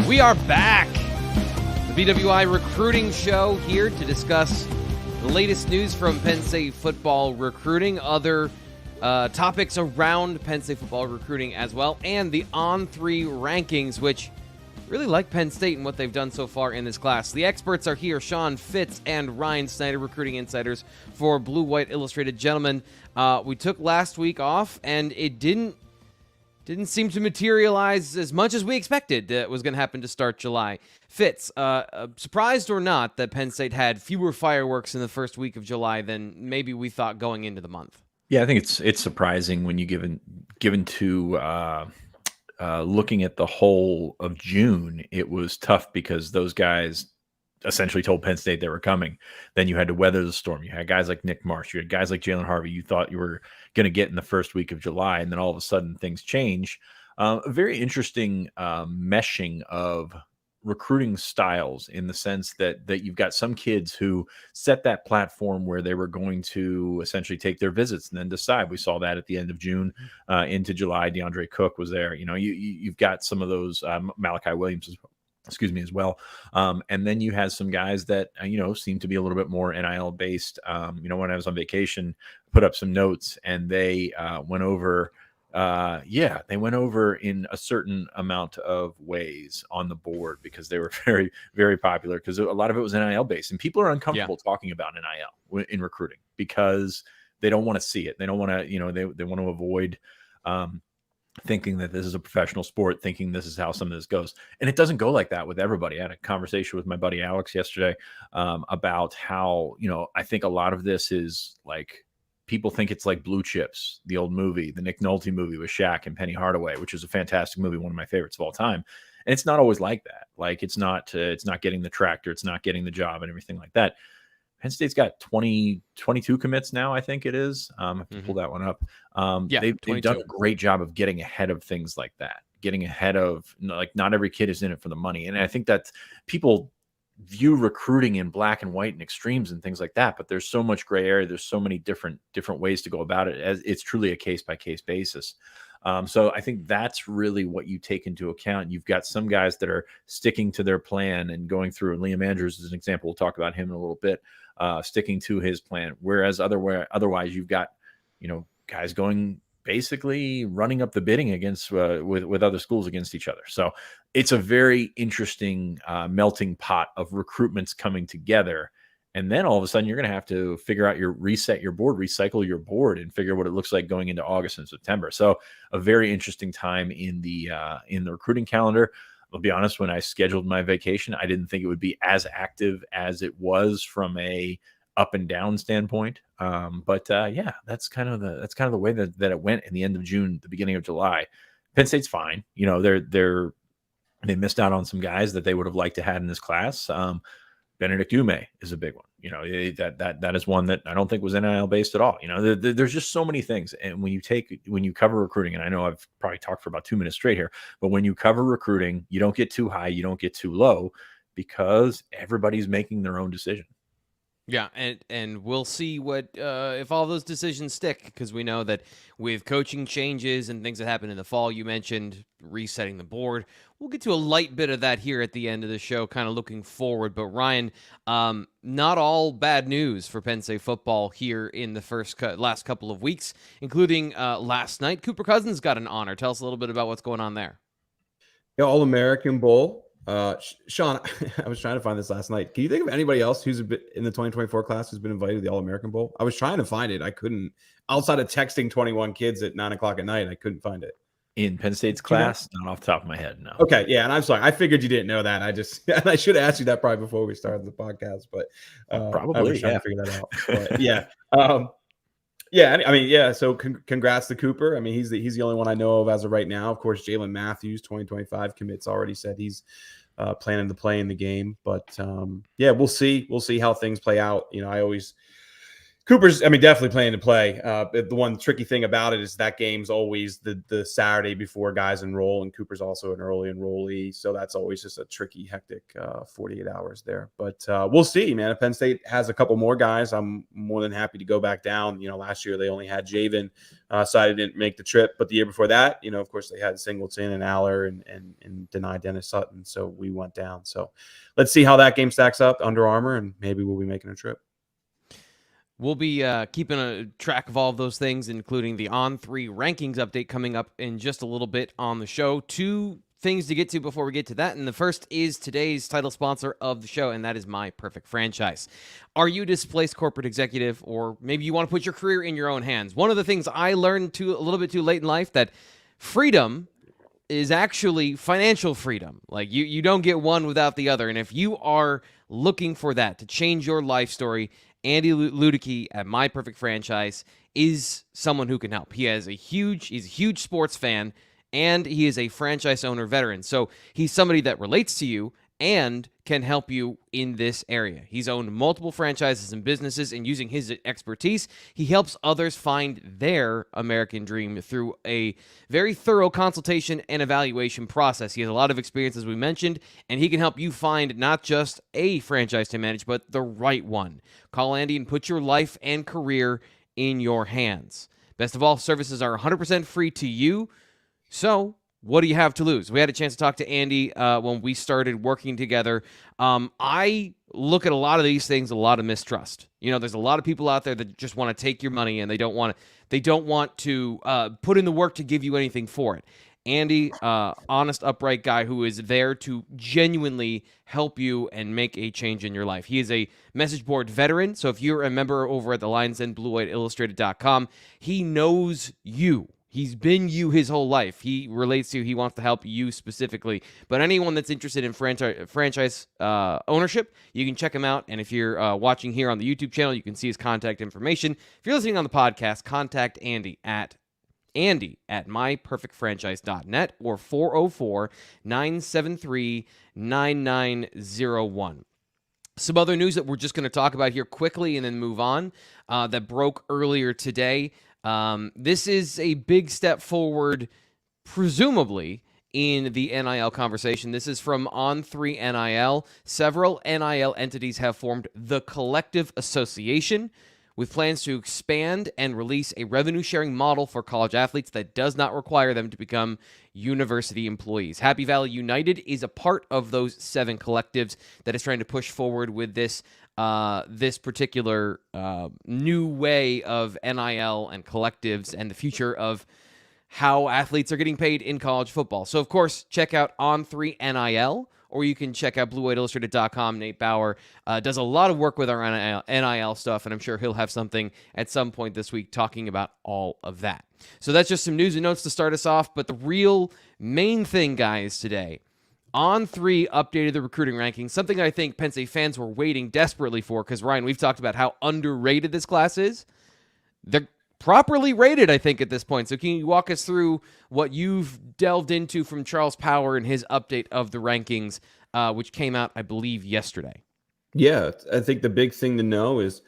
We are back. The BWI Recruiting Show here to discuss the latest news from Penn State football recruiting, other topics around Penn State football recruiting as well, and the On3 Rankings, which really like Penn State and what they've done so far in this class. The experts are here, Sean, Fitz, and Ryan Snyder, recruiting insiders for Blue White Illustrated. Gentlemen, we took last week off, and it didn't seem to materialize as much as we expected that was going to happen to start July. Fitz, surprised or not that Penn State had fewer fireworks in the first week of July than maybe we thought going into the month? Yeah, I think it's surprising when you given to looking at the whole of June. It was tough because those guys essentially told Penn State they were coming. Then you had to weather the storm. You had guys like Nick Marsh. You had guys like Jalen Harvey you thought you were going to get in the first week of July, and then all of a sudden things change. A very interesting meshing of recruiting styles in the sense that you've got some kids who set that platform where they were going to essentially take their visits and then decide. We saw that at the end of June into July. DeAndre Cook was there. You know, you've got some of those Malachi Williams as well. And then you had some guys that, seem to be a little bit more NIL based. When I was on vacation, put up some notes and they went over, they went over in a certain amount of ways on the board because they were very, very popular because a lot of it was NIL based, and people are uncomfortable talking about NIL in recruiting because they don't want to see it. They don't want to, they want to avoid, thinking that this is a professional sport, thinking this is how some of this goes. And it doesn't go like that with everybody. I had a conversation with my buddy Alex yesterday about how, I think a lot of this is like, people think it's like Blue Chips, the old movie, the Nick Nolte movie with Shaq and Penny Hardaway, which is a fantastic movie, one of my favorites of all time. And it's not always like that. Like it's not getting the tractor, it's not getting the job and everything like that. Penn State's got 22 commits now, I think it is. I have to pull that one up. They've done a great job of getting ahead of things like that, getting ahead of, like, not every kid is in it for the money. And I think that people view recruiting in black and white and extremes and things like that, but there's so much gray area. There's so many different ways to go about it, as it's truly a case-by-case basis. So I think that's really what you take into account. You've got some guys that are sticking to their plan and going through, and Liam Andrews is an example. We'll talk about him in a little bit, sticking to his plan. Whereas otherwise you've got, guys going basically running up the bidding against with other schools against each other. So it's a very interesting melting pot of recruitments coming together. And then all of a sudden, you're going to have to figure out recycle your board, and figure what it looks like going into August and September. So a very interesting time in the recruiting calendar. I'll be honest, when I scheduled my vacation, I didn't think it would be as active as it was from a up and down standpoint. But that's kind of the way that it went in the end of June, the beginning of July. Penn State's fine. They missed out on some guys that they would have liked to have in this class. Benedict Ume is a big one. That is one that I don't think was NIL based at all. There's just so many things. And when you cover recruiting, and I know I've probably talked for about 2 minutes straight here, but when you cover recruiting, you don't get too high, you don't get too low, because everybody's making their own decision. Yeah, and we'll see what if all those decisions stick, because we know that with coaching changes and things that happen in the fall, you mentioned resetting the board. We'll get to a light bit of that here at the end of the show, kind of looking forward. But Ryan, not all bad news for Penn State football here in the last couple of weeks, including last night. Cooper Cousins got an honor. Tell us a little bit about what's going on there. Yeah, All-American Bowl. Sean, I was trying to find this last night. Can you think of anybody else who's in the 2024 class who's been invited to the All-American Bowl? I was trying to find it. I couldn't. Outside of texting 21 kids at 9 o'clock at night, I couldn't find it. In Penn State's class? Not off the top of my head, no. Okay, yeah, and I'm sorry. I figured you didn't know that. I should have asked you that probably before we started the podcast, but probably, I was trying to figure that out. But, yeah. So congrats to Cooper. I mean, he's the only one I know of as of right now. Of course, Jalen Matthews, 2025 commits, already said he's planning to play in the game. But we'll see. We'll see how things play out. I always Cooper's, I mean, definitely planning to play. The one tricky thing about it is that game's always the Saturday before guys enroll, and Cooper's also an early enrollee, so that's always just a tricky, hectic 48 hours there. But we'll see, man. If Penn State has a couple more guys, I'm more than happy to go back down. Last year they only had Javen, so I didn't make the trip. But the year before that, of course, they had Singleton and Aller and denied Dennis Sutton, so we went down. So let's see how that game stacks up, Under Armour, and maybe we'll be making a trip. We'll be keeping a track of all of those things, including the On3 Rankings update coming up in just a little bit on the show. 2 things to get to before we get to that, and the first is today's title sponsor of the show, and that is My Perfect Franchise. Are you a displaced corporate executive, or maybe you want to put your career in your own hands? One of the things I learned a little bit too late in life, that freedom is actually financial freedom. Like you don't get one without the other, and if you are looking for that to change your life story, Andy Ludicky at My Perfect Franchise is someone who can help. He's a huge sports fan, and he is a franchise owner veteran. So he's somebody that relates to you and can help you in this area. He's owned multiple franchises and businesses, and using his expertise, he helps others find their American dream through a very thorough consultation and evaluation process. He has a lot of experience, as we mentioned, and he can help you find not just a franchise to manage, but the right one. Call Andy and put your life and career in your hands. Best of all, services are 100% free to you, so what do you have to lose? We had a chance to talk to Andy when we started working together. I look at a lot of these things, a lot of mistrust. There's a lot of people out there that just want to take your money, and they don't want to put in the work to give you anything for it. Andy, honest, upright guy who is there to genuinely help you and make a change in your life. He is a message board veteran, so if you're a member over at the Lions Den, BlueWhiteIllustrated.com, he knows you. He's been you his whole life. He relates to you. He wants to help you specifically. But anyone that's interested in franchise ownership, you can check him out. And if you're watching here on the YouTube channel, you can see his contact information. If you're listening on the podcast, contact Andy at myperfectfranchise.net or 404-973-9901. Some other news that we're just going to talk about here quickly and then move on that broke earlier today. This is a big step forward, presumably, in the NIL conversation. This is from On3 NIL. Several NIL entities have formed the Collective Association, with plans to expand and release a revenue-sharing model for college athletes that does not require them to become university employees. Happy Valley United is a part of those 7 collectives that is trying to push forward with this particular new way of NIL and collectives and the future of how athletes are getting paid in college football. So, of course, check out On3 NIL, or you can check out BlueWhiteIllustrated.com. Nate Bauer does a lot of work with our NIL stuff, and I'm sure he'll have something at some point this week talking about all of that. So that's just some news and notes to start us off, but the real main thing, guys, today, On3 updated the recruiting rankings, something I think Penn State fans were waiting desperately for, because, Ryan, we've talked about how underrated this class is. They're properly rated, I think, at this point. So can you walk us through what you've delved into from Charles Power and his update of the rankings, which came out, I believe, yesterday? Yeah, I think the big thing to know is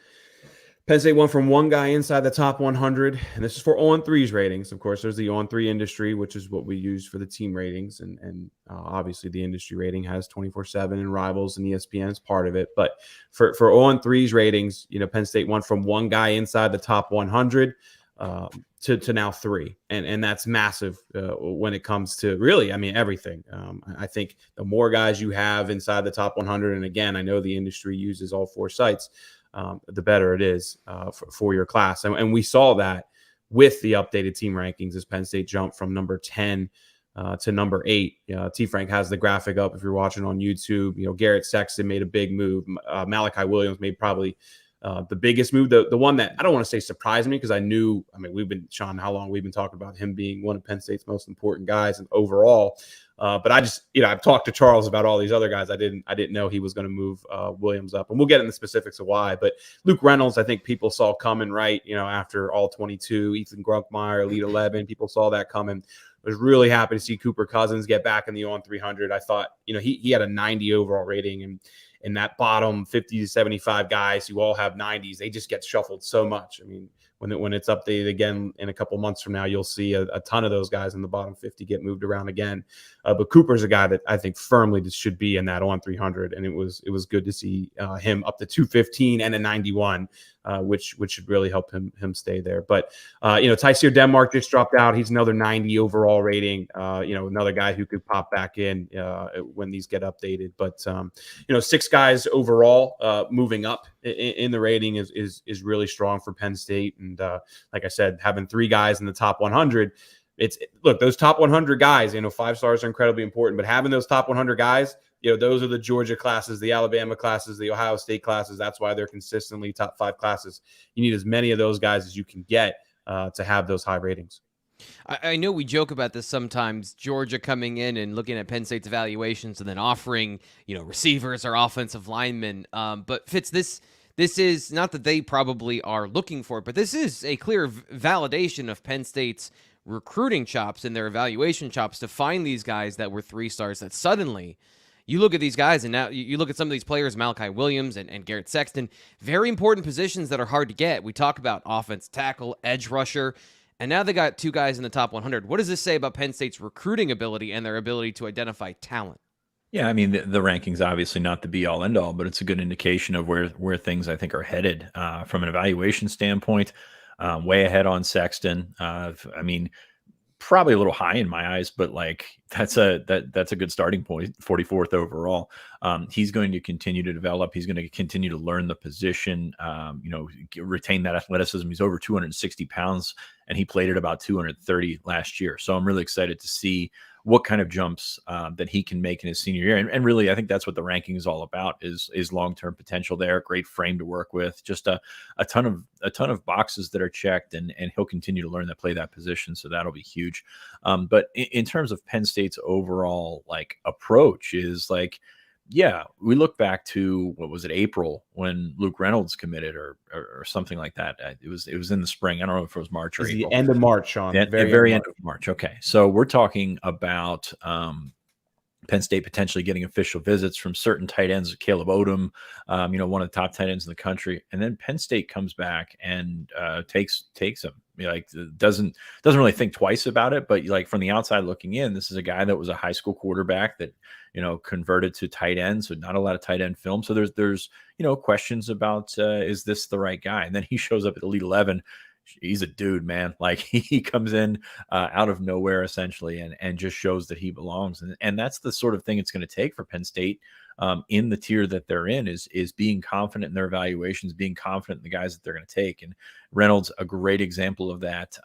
Penn State went from one guy inside the top 100, and this is for On3's ratings. Of course, there's the On3 industry, which is what we use for the team ratings, and obviously the industry rating has 24/7 and Rivals and ESPN is part of it. But for On3's ratings, Penn State went from one guy inside the top 100 to now 3, and that's massive when it comes to really, everything. I think the more guys you have inside the top 100, and again, I know the industry uses all 4 sites, the better it is for your class. And we saw that with the updated team rankings as Penn State jumped from number 10 to number 8. T. Frank has the graphic up if you're watching on YouTube. Garrett Sexton made a big move. Malachi Williams made probably the biggest move. The one that I don't want to say surprised me, because I knew, Sean, how long we've been talking about him being one of Penn State's most important guys and overall. But I just, I've talked to Charles about all these other guys. I didn't know he was going to move Williams up, and we'll get into the specifics of why. But Luke Reynolds, I think people saw coming, right? After all 22, Ethan Grunkmeyer, Elite 11, people saw that coming. was really happy to see Cooper Cousins get back in the On300. I thought, he had a 90 overall rating, and that bottom 50 to 75 guys who all have 90s, they just get shuffled so much. I mean, when it's updated again in a couple months from now, you'll see a ton of those guys in the bottom 50 get moved around again. But Cooper's a guy that I think firmly should be in that On300, and it was good to see him up to 215 and a 91, which should really help him stay there. But Tyseer Denmark just dropped out. He's another 90 overall rating. Another guy who could pop back in when these get updated. But 6 guys overall moving up in the rating is really strong for Penn State. And like I said, having 3 guys in the top 100, those top 100 guys, 5 stars are incredibly important, but having those top 100 guys, those are the Georgia classes, the Alabama classes, the Ohio State classes. That's why they're consistently top 5 classes. You need as many of those guys as you can get to have those high ratings. I know we joke about this sometimes, Georgia coming in and looking at Penn State's evaluations and then offering, receivers or offensive linemen. But Fitz, this is not that they probably are looking for it, but this is a clear validation of Penn State's recruiting chops and their evaluation chops to find these guys that were 3 stars that suddenly you look at these guys, and now you look at some of these players, Malachi Williams and Garrett Sexton, very important positions that are hard to get. We talk about offense tackle, edge rusher, and now they got 2 guys in the top 100. What does this say about Penn State's recruiting ability and their ability to identify talent? Yeah, I mean, the ranking's obviously not the be-all, end-all, but it's a good indication of where things, I think, are headed from an evaluation standpoint. Way ahead on Sexton. I mean, probably a little high in my eyes, but that's a good starting point. 44th overall. He's going to continue to develop. He's going to continue to learn the position. Retain that athleticism. He's over 260 pounds, and he played at about 230 last year. So I'm really excited to see what kind of jumps that he can make in his senior year. And really, I think that's what the ranking is all about is long-term potential there. Great frame to work with, just a ton of boxes that are checked, and he'll continue to learn that play that position. So that'll be huge. But in terms of Penn State's overall approach is we look back to, what was it, April, when Luke Reynolds committed or something like that. It was in the spring. I don't know if it was March or April. The end of March, Sean. The very end of March. Okay. So we're talking about Penn State potentially getting official visits from certain tight ends, Caleb Odom, one of the top tight ends in the country. And then Penn State comes back and takes him. Doesn't really think twice about it, but from the outside looking in, this is a guy that was a high school quarterback that converted to tight end, so not a lot of tight end film. So there's questions about is this the right guy? And then he shows up at Elite 11. He's a dude, man. He comes in out of nowhere essentially, and just shows that he belongs. And that's the sort of thing it's going to take for Penn State in the tier that they're in is being confident in their evaluations, being confident in the guys that they're going to take. And Reynolds, a great example of that.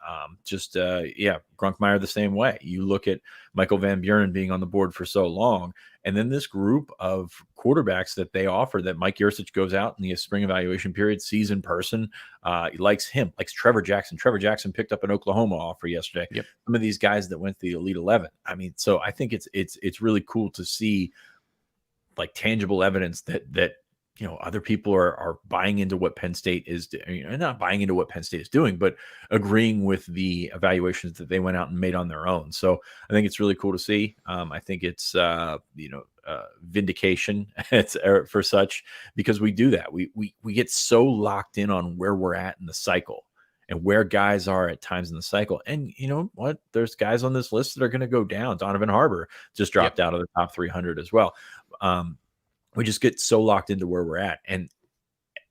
Grunkmeyer the same way. You look at Michael Van Buren being on the board for so long, and then this group of quarterbacks that they offer that Mike Yurcich goes out in the spring evaluation period, sees in person, he likes Trevor Jackson. Trevor Jackson picked up an Oklahoma offer yesterday. Yep. Some of these guys that went to the Elite 11. I mean, so I think it's really cool to see tangible evidence that other people are buying into what Penn State is not buying into what Penn State is doing, but agreeing with the evaluations that they went out and made on their own. So I think it's really cool to see. I think it's vindication for such, because we do that. We get so locked in on where we're at in the cycle and where guys are at times in the cycle. And you know what? There's guys on this list that are going to go down. Donovan Harbor just dropped out of the top 300 as well. We just get so locked into where we're at, and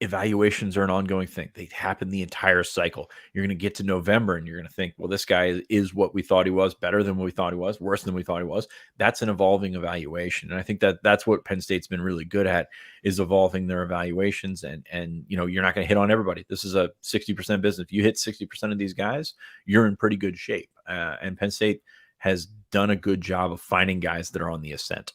evaluations are an ongoing thing. They happen the entire cycle. You're going to get to November and you're going to think, well, this guy is what we thought he was, better than what we thought he was, worse than we thought he was. That's an evolving evaluation. And I think that's what Penn State's been really good at, is evolving their evaluations. And you're not going to hit on everybody. This is a 60% business. If you hit 60% of these guys, you're in pretty good shape. And Penn State has done a good job of finding guys that are on the ascent.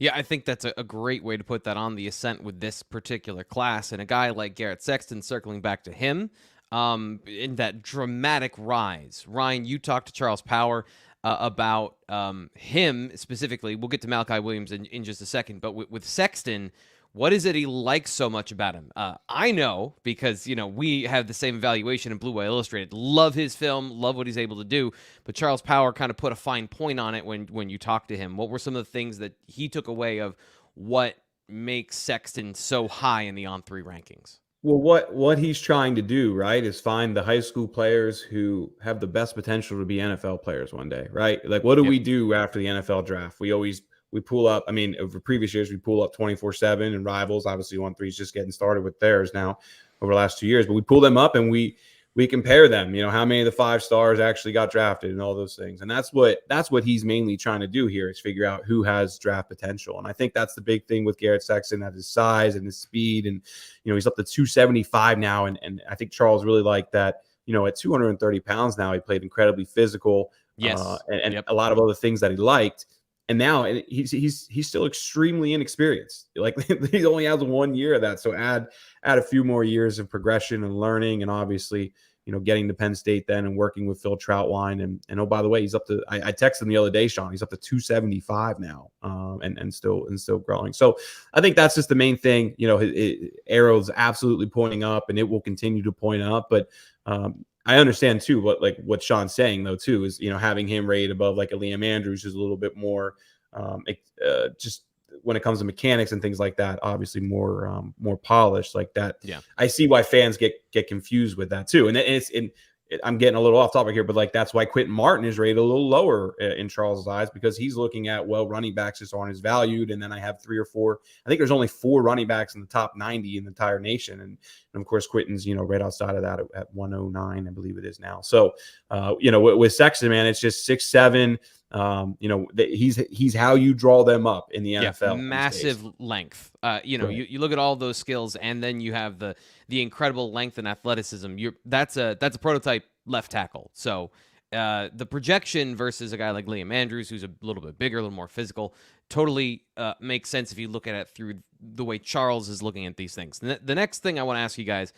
Yeah, I think that's a great way to put that, on the ascent with this particular class. And a guy like Garrett Sexton, circling back to him, in that dramatic rise. Ryan, you talked to Charles Power about him specifically. We'll get to Malachi Williams in just a second. But with Sexton, What is it he likes so much about him? I know because, we have the same evaluation in Blue Whale Illustrated. Love his film, love what he's able to do. But Charles Power kind of put a fine point on it when you talk to him. What were some of the things that he took away of what makes Sexton so high in the On3 rankings? Well, what he's trying to do, right, is find the high school players who have the best potential to be NFL players one day, right? Like, what do we do after the NFL draft? We pull up. I mean, over previous years, we pull up 24/7 and Rivals. Obviously, On3 is just getting started with theirs now over the last 2 years, but we pull them up and we compare them. How many of the 5 stars actually got drafted and all those things. And that's what he's mainly trying to do here is figure out who has draft potential. And I think that's the big thing with Garrett Sexton, at his size and his speed. And, he's up to 275 now. And I think Charles really liked that, at 230 pounds now, he played incredibly physical. Yes. And a lot of other things that he liked. And now he's still extremely inexperienced. Like, he only has 1 year of that. So add a few more years of progression and learning, and obviously, getting to Penn State then and working with Phil Troutwine. And oh, by the way, he's up to, I texted him the other day, Sean, he's up to 275 now, and still growing. So I think that's just the main thing. Arrow's absolutely pointing up, and it will continue to point up. But I understand too what Sean's saying though too is having him rated above like a Liam Andrews, who's a little bit more just when it comes to mechanics and things like that, obviously more polished like that. Yeah, I see why fans get confused with that too, and I'm getting a little off topic here, but like that's why Quentin Martin is rated a little lower in Charles's eyes, because he's looking at, well, running backs just aren't as valued. And then I have 3 or 4. I think there's only 4 running backs in the top 90 in the entire nation. And of course, Quentin's, right outside of that at 109, I believe it is now. So, with Sexton, man, it's just 6'7". He's how you draw them up in the NFL. Massive length. Right. You look at all those skills, and then you have the incredible length and athleticism. That's a prototype left tackle. So the projection versus a guy like Liam Andrews, who's a little bit bigger, a little more physical, totally makes sense if you look at it through the way Charles is looking at these things. The next thing I want to ask you guys,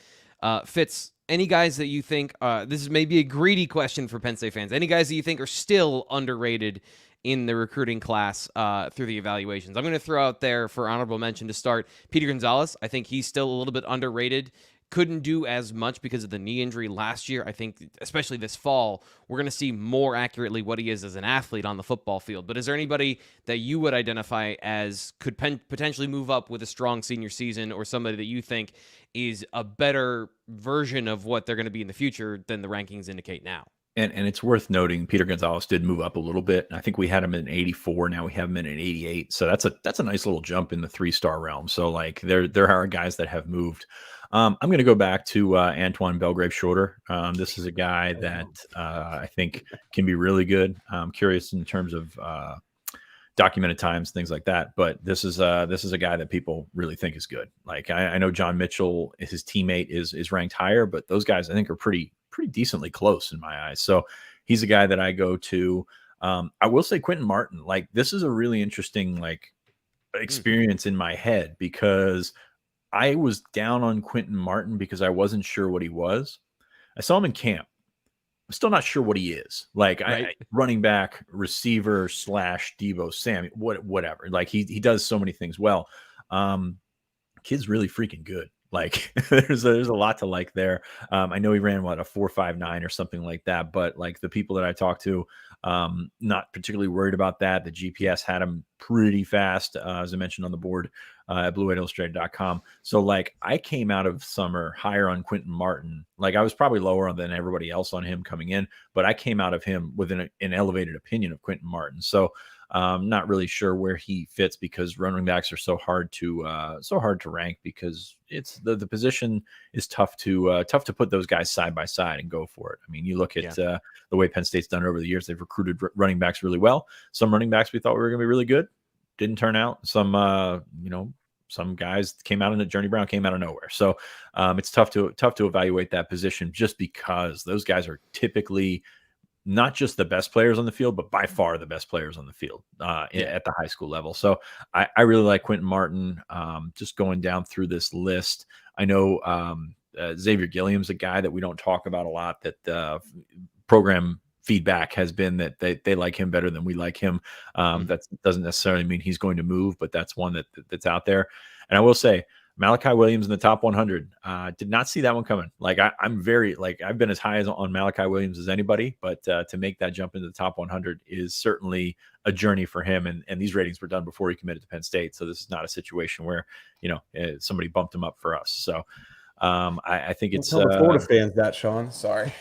Fitz, any guys that you think, this is maybe a greedy question for Penn State fans, any guys that you think are still underrated in the recruiting class through the evaluations? I'm going to throw out there for honorable mention to start Peter Gonzalez. I think he's still a little bit underrated. Couldn't do as much because of the knee injury last year. I think, especially this fall, we're going to see more accurately what he is as an athlete on the football field. But is there anybody that you would identify as could potentially move up with a strong senior season, or somebody that you think is a better version of what they're going to be in the future than the rankings indicate now? And it's worth noting, Peter Gonzalez did move up a little bit. I think we had him in 84. Now we have him in an 88. So that's a nice little jump in the 3-star realm. So like there are guys that have moved. I'm going to go back to Antoine Belgrave Shorter. This is a guy that I think can be really good. I'm curious in terms of documented times, things like that. But this is a guy that people really think is good. Like I know John Mitchell, his teammate, is ranked higher, but those guys I think are pretty decently close in my eyes. So he's a guy that I go to. I will say Quentin Martin, like this is a really interesting experience in my head, because I was down on Quentin Martin because I wasn't sure what he was. I saw him in camp. I'm still not sure what he is. Like right. Running back, receiver / Deebo Samuel, whatever. Like he does so many things well. Kid's really freaking good. Like there's a lot to like there. I know he ran a 4.59 or something like that, but like the people that I talked to, not particularly worried about that. The GPS had him pretty fast, as I mentioned on the board at BWIillustrated.com. So like I came out of summer higher on Quentin Martin. Like I was probably lower than everybody else on him coming in, but I came out of him with an elevated opinion of Quentin Martin. So not really sure where he fits, because running backs are so hard to rank, because it's the position is tough to put those guys side by side and go for it. I mean, you look at the way Penn State's done it over the years. They've recruited running backs really well. Some running backs we thought were going to be really good didn't turn out. Some guys came out in it. Journey Brown came out of nowhere. So it's tough to evaluate that position, just because those guys are typically not just the best players on the field, but by far the best players on the field at the high school level. So I really like Quentin Martin. Just going down through this list, I know Xavier Gilliam's a guy that we don't talk about a lot, that program feedback has been that they like him better than we like him. That doesn't necessarily mean he's going to move, but that's one that's out there. And I will say, Malachi Williams in the top 100. Did not see that one coming. Like I'm very like I've been as high as on Malachi Williams as anybody, but to make that jump into the top 100 is certainly a journey for him. And these ratings were done before he committed to Penn State, so this is not a situation where somebody bumped him up for us. So I think it's Florida fans that, Sean. Sorry.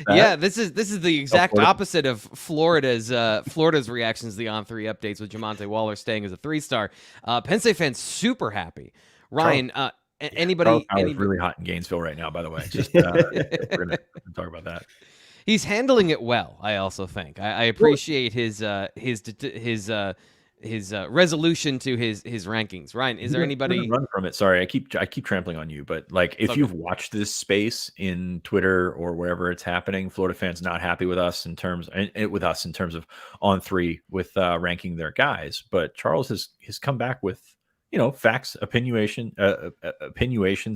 Yeah, this is the exact opposite of Florida's reactions to the On3 updates with Jamonte Waller staying as a 3-star. Penn State fans super happy. Ryan, anybody really hot in Gainesville right now, by the way. Just we're gonna talk about that. He's handling it well. I also think I appreciate his resolution to his rankings. Ryan, is there anybody run from it? Sorry, I keep trampling on you, but like if you've watched this space in Twitter or wherever it's happening, Florida fans not happy with us in terms of On3 with ranking their guys, but Charles has come back with facts, attenuations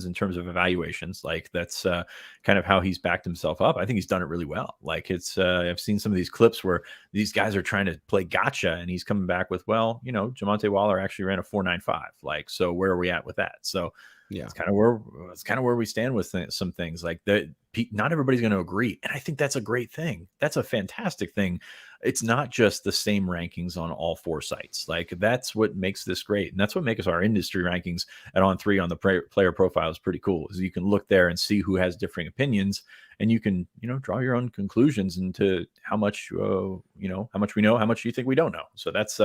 in terms of evaluations. Like that's kind of how he's backed himself up. I think he's done it really well. Like it's I've seen some of these clips where these guys are trying to play gotcha, and he's coming back with, Jamonte Waller actually ran a 4.95. Like, so where are we at with that? So yeah, it's kind of where we stand with some things like that. Not everybody's going to agree, and I think that's a great thing. That's a fantastic thing. It's not just the same rankings on all 4 sites. Like that's what makes this great, and that's what makes our industry rankings at On3 on the player profiles pretty cool. Is you can look there and see who has differing opinions, and you can draw your own conclusions into how much how much we know, how much you think we don't know. So that's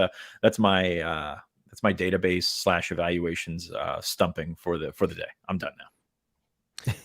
my database / evaluations stumping for the day. I'm done now.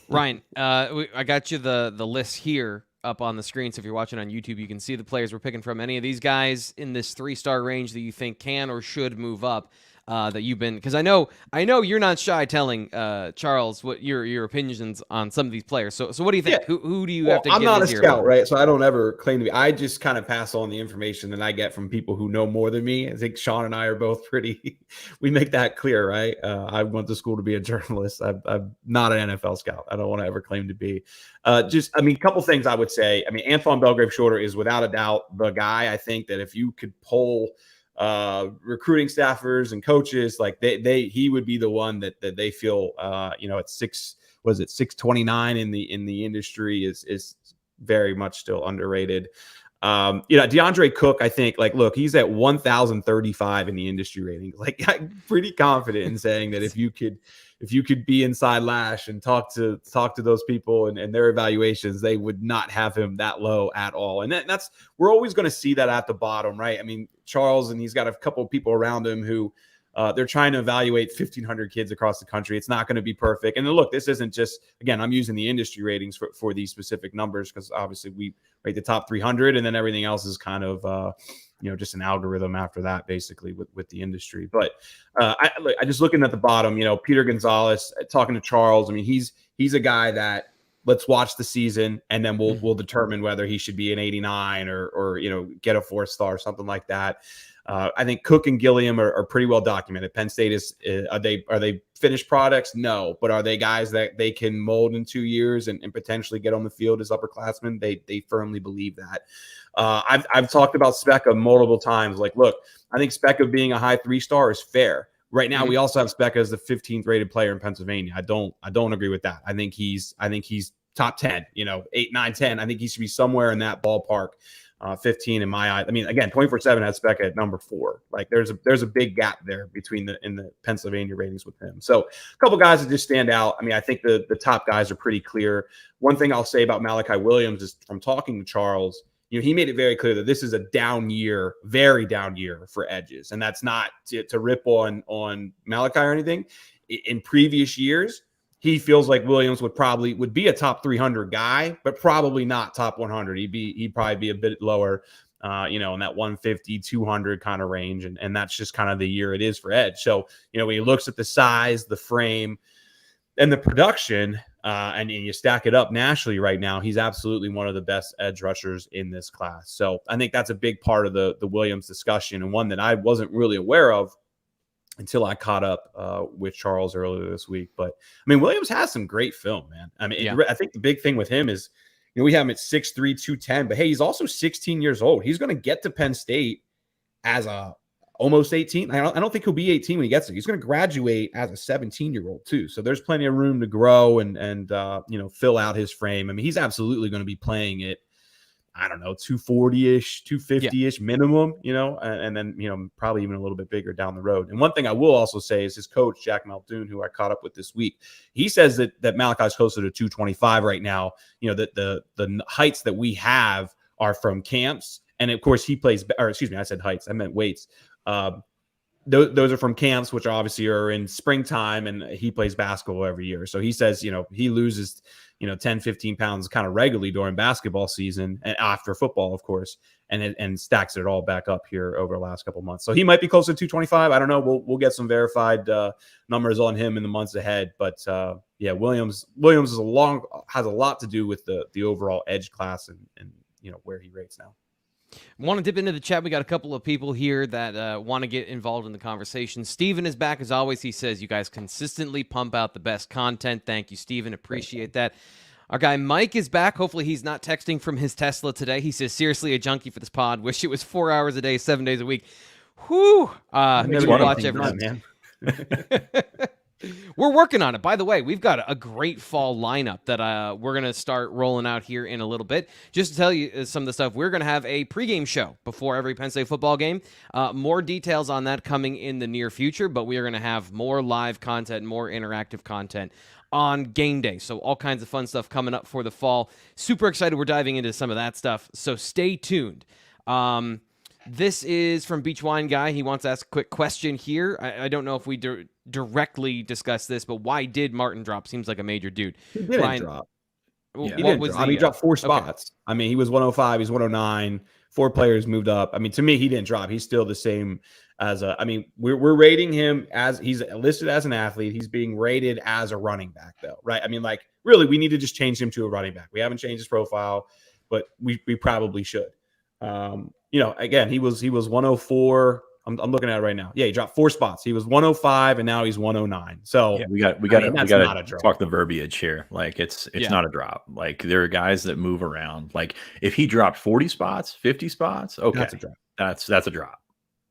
Ryan, I got you the list here up on the screen. So if you're watching on YouTube, you can see the players we're picking from. Any of these guys in this 3-star range that you think can or should move up that you've been, because I know you're not shy telling Charles what your opinions on some of these players. So what do you think? Yeah. Who do you have to? I'm not a scout, right? So I don't ever claim to be. I just kind of pass on the information that I get from people who know more than me. I think Sean and I are both pretty. We make that clear, right? I went to school to be a journalist. I'm not an NFL scout. I don't want to ever claim to be. A couple things I would say. Antoine Belgrave-Shorter is without a doubt the guy. I think that if you could poll recruiting staffers and coaches, like he would be the one that they feel at 629 in the industry is very much still underrated. DeAndre Cook, I think, look, he's at 1,035 in the industry rating. Like, I'm pretty confident in saying that if you could be inside Lash and talk to those people and their evaluations, they would not have him that low at all. And that's we're always going to see that at the bottom, right? Charles, and he's got a couple of people around him who they're trying to evaluate 1,500 kids across the country. It's not going to be perfect. And then look, this isn't just, again, I'm using the industry ratings for these specific numbers because obviously we rate the top 300 and then everything else is kind of, just an algorithm after that, basically with the industry. But I just looking at the bottom, Peter Gonzalez, talking to Charles. He's a guy that let's watch the season and then we'll determine whether he should be an 89 or get a 4-star or something like that. I think Cook and Gilliam are pretty well documented. Penn State are they finished products? No, but are they guys that they can mold in 2 years and potentially get on the field as upperclassmen? They firmly believe that. I've talked about Specca multiple times. Like, look, I think Specca being a high 3-star is fair. Right now, we also have Specca as the 15th rated player in Pennsylvania. I don't agree with that. I think he's top 10, 8, 9, 10. I think he should be somewhere in that ballpark. 15 in my eye. Again, 24/7 has Specca at number 4. Like there's a big gap there between the Pennsylvania ratings with him. So a couple guys that just stand out. I think the top guys are pretty clear. One thing I'll say about Malachi Williams is from talking to Charles, he made it very clear that this is a down year, very down year for edges. And that's not to rip on Malachi or anything. In previous years, he feels like Williams would be a top 300 guy, but probably not top 100. He'd probably be a bit lower, in that 150, 200 kind of range. And that's just kind of the year it is for edge. So, when he looks at the size, the frame, and the production, and you stack it up nationally right now, he's absolutely one of the best edge rushers in this class. So I think that's a big part of the Williams discussion, and one that I wasn't really aware of until I caught up with Charles earlier this week. But Williams has some great film, man. I think the big thing with him is, we have him at 6'3", 210, but hey, he's also 16 years old. He's going to get to Penn State as a almost 18. I don't think he'll be 18 when he gets there. He's going to graduate as a 17-year-old too. So there's plenty of room to grow and fill out his frame. I mean, he's absolutely going to be playing it, I don't know, 240-ish, 250-ish minimum, and then, probably even a little bit bigger down the road. And one thing I will also say is his coach, Jack Muldoon, who I caught up with this week, he says that Malachi's closer to 225 right now. That the heights that we have are from camps. And of course he plays, or excuse me, I said heights, I meant weights. Those are from camps, which obviously are in springtime, and he plays basketball every year. So he says, he loses, 10, 15 pounds kind of regularly during basketball season and after football, of course, and stacks it all back up here over the last couple of months. So he might be closer to 225. I don't know. We'll get some verified numbers on him in the months ahead. But Williams has a lot to do with the overall edge class and where he rates now. Want to dip into the chat. We got a couple of people here that want to get involved in the conversation. Steven is back as always. He says, you guys consistently pump out the best content. Thank you, Steven. Appreciate that. Our guy Mike is back. Hopefully he's not texting from his Tesla today. He says, seriously, a junkie for this pod. Wish it was 4 hours a day, 7 days a week. Whew. Make sure you watch every man. We're working on it. By the way, we've got a great fall lineup that we're going to start rolling out here in a little bit. Just to tell you some of the stuff, we're going to have a pregame show before every Penn State football game. More details on that coming in the near future, but we are going to have more live content, more interactive content on game day. So all kinds of fun stuff coming up for the fall. Super excited. We're diving into some of that stuff. So stay tuned. This is from Beach Wine Guy. He wants to ask a quick question here. I don't know if we directly discussed this, but why did Martin drop? Seems like a major dude. He didn't drop. Well, he didn't drop. He dropped 4 spots. Okay. I mean, he was 105. He's 109. 4 players moved up. I mean, to me, he didn't drop. He's still the same as we're rating him as he's listed as an athlete. He's being rated as a running back, though, right? I mean, really, we need to just change him to a running back. We haven't changed his profile, but we probably should. Again, he was 104. I'm looking at it right now. Yeah, he dropped 4 spots. He was 105 and now he's 109. So we got to talk the verbiage here. Like it's not a drop. Like there are guys that move around. Like if he dropped 40 spots, 50 spots, okay, that's a drop. That's a drop.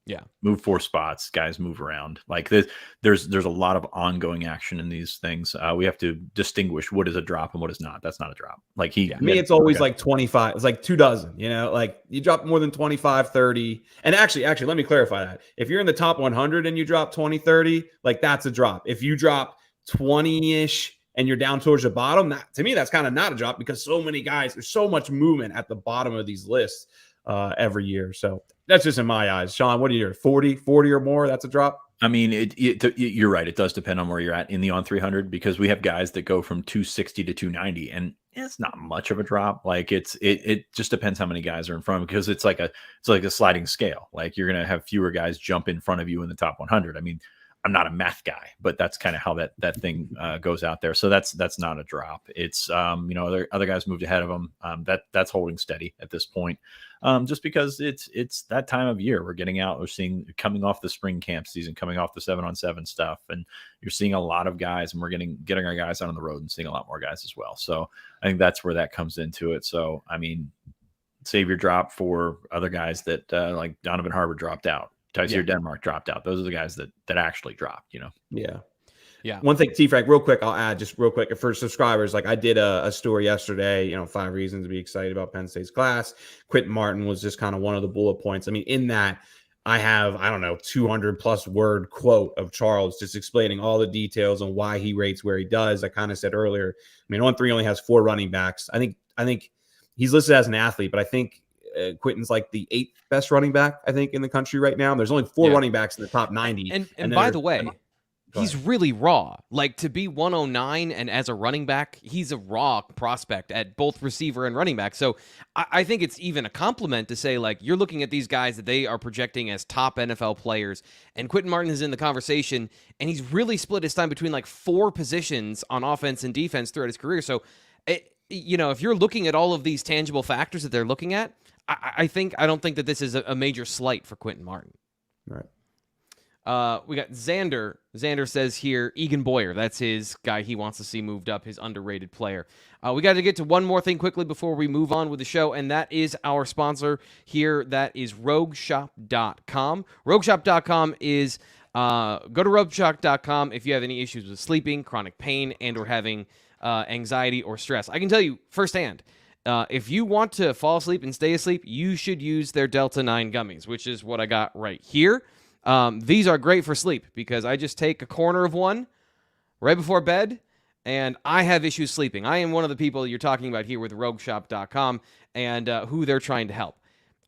Yeah. Move 4 spots, guys move around. Like there's a lot of ongoing action in these things. We have to distinguish what is a drop and what is not. That's not a drop. Like to me, it's always like 25. It's like 2 dozen, like you drop more than 25, 30. And actually, let me clarify that. If you're in the top 100 and you drop 20, 30, like that's a drop. If you drop 20-ish and you're down towards the bottom, to me, that's kind of not a drop because so many guys, there's so much movement at the bottom of these lists every year. So that's just in my eyes. Sean, what are you, 40 or more? That's a drop. I mean, you're right. It does depend on where you're at in the On300 because we have guys that go from 260 to 290 and it's not much of a drop. Like it just depends how many guys are in front of because it's like a sliding scale. Like you're going to have fewer guys jump in front of you in the top 100. I mean, I'm not a math guy, but that's kind of how that thing goes out there. So that's not a drop. It's other guys moved ahead of them. That's holding steady at this point. Just because it's that time of year we're getting out, we're seeing coming off the spring camp season, coming off the 7-on-7 stuff, and you're seeing a lot of guys, and we're getting our guys out on the road and seeing a lot more guys as well. So I think that's where that comes into it. So I mean, save your drop for other guys that like Donovan Harbour dropped out. Tyseer Denmark dropped out. Those are the guys that actually dropped, Yeah. Yeah. One thing, T-Frank, real quick, I'll add just real quick for subscribers. Like I did a story yesterday, 5 reasons to be excited about Penn State's class. Quentin Martin was just kind of one of the bullet points. I mean, in that I have, 200 plus word quote of Charles just explaining all the details on why he rates where he does. I kind of said earlier, I mean, On3 only has 4 running backs. I think he's listed as an athlete, but I think Quentin's like the 8th best running back, I think, in the country right now. There's only 4 running backs in the top 90. And by the way, he's really raw. Like to be 109 and as a running back, he's a raw prospect at both receiver and running back. So I think it's even a compliment to say, like, you're looking at these guys that they are projecting as top NFL players, and Quentin Martin is in the conversation, and he's really split his time between like 4 positions on offense and defense throughout his career. So, if you're looking at all of these tangible factors that they're looking at, I don't think that this is a major slight for Quentin Martin. Right. We got Xander. Xander says here, Egan Boyer. That's his guy he wants to see moved up, his underrated player. We got to get to one more thing quickly before we move on with the show, and that is our sponsor here. That is rogueshop.com. Rogueshop.com is, go to rogueshop.com if you have any issues with sleeping, chronic pain, and or having anxiety or stress. I can tell you firsthand, if you want to fall asleep and stay asleep, you should use their Delta 9 gummies, which is what I got right here. These are great for sleep because I just take a corner of one right before bed, and I have issues sleeping. I am one of the people you're talking about here with rogueshop.com and who they're trying to help.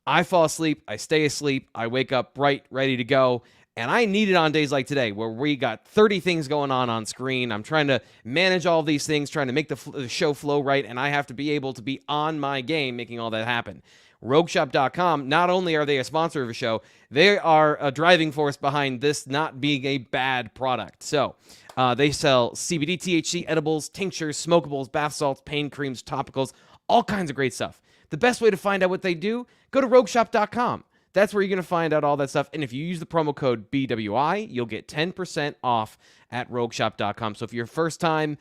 I fall asleep, I stay asleep, I wake up bright, ready to go, and I need it on days like today where we got 30 things going on screen. I'm trying to manage all these things, trying to make the show flow right, and I have to be able to be on my game making all that happen. Rogueshop.com, not only are they a sponsor of a show, they are a driving force behind this not being a bad product. So they sell CBD, THC, edibles, tinctures, smokables, bath salts, pain creams, topicals, all kinds of great stuff. The best way to find out what they do, go to rogueshop.com. That's where you're going to find out all that stuff. And if you use the promo code BWI, you'll get 10% off at rogueshop.com. So if you're first time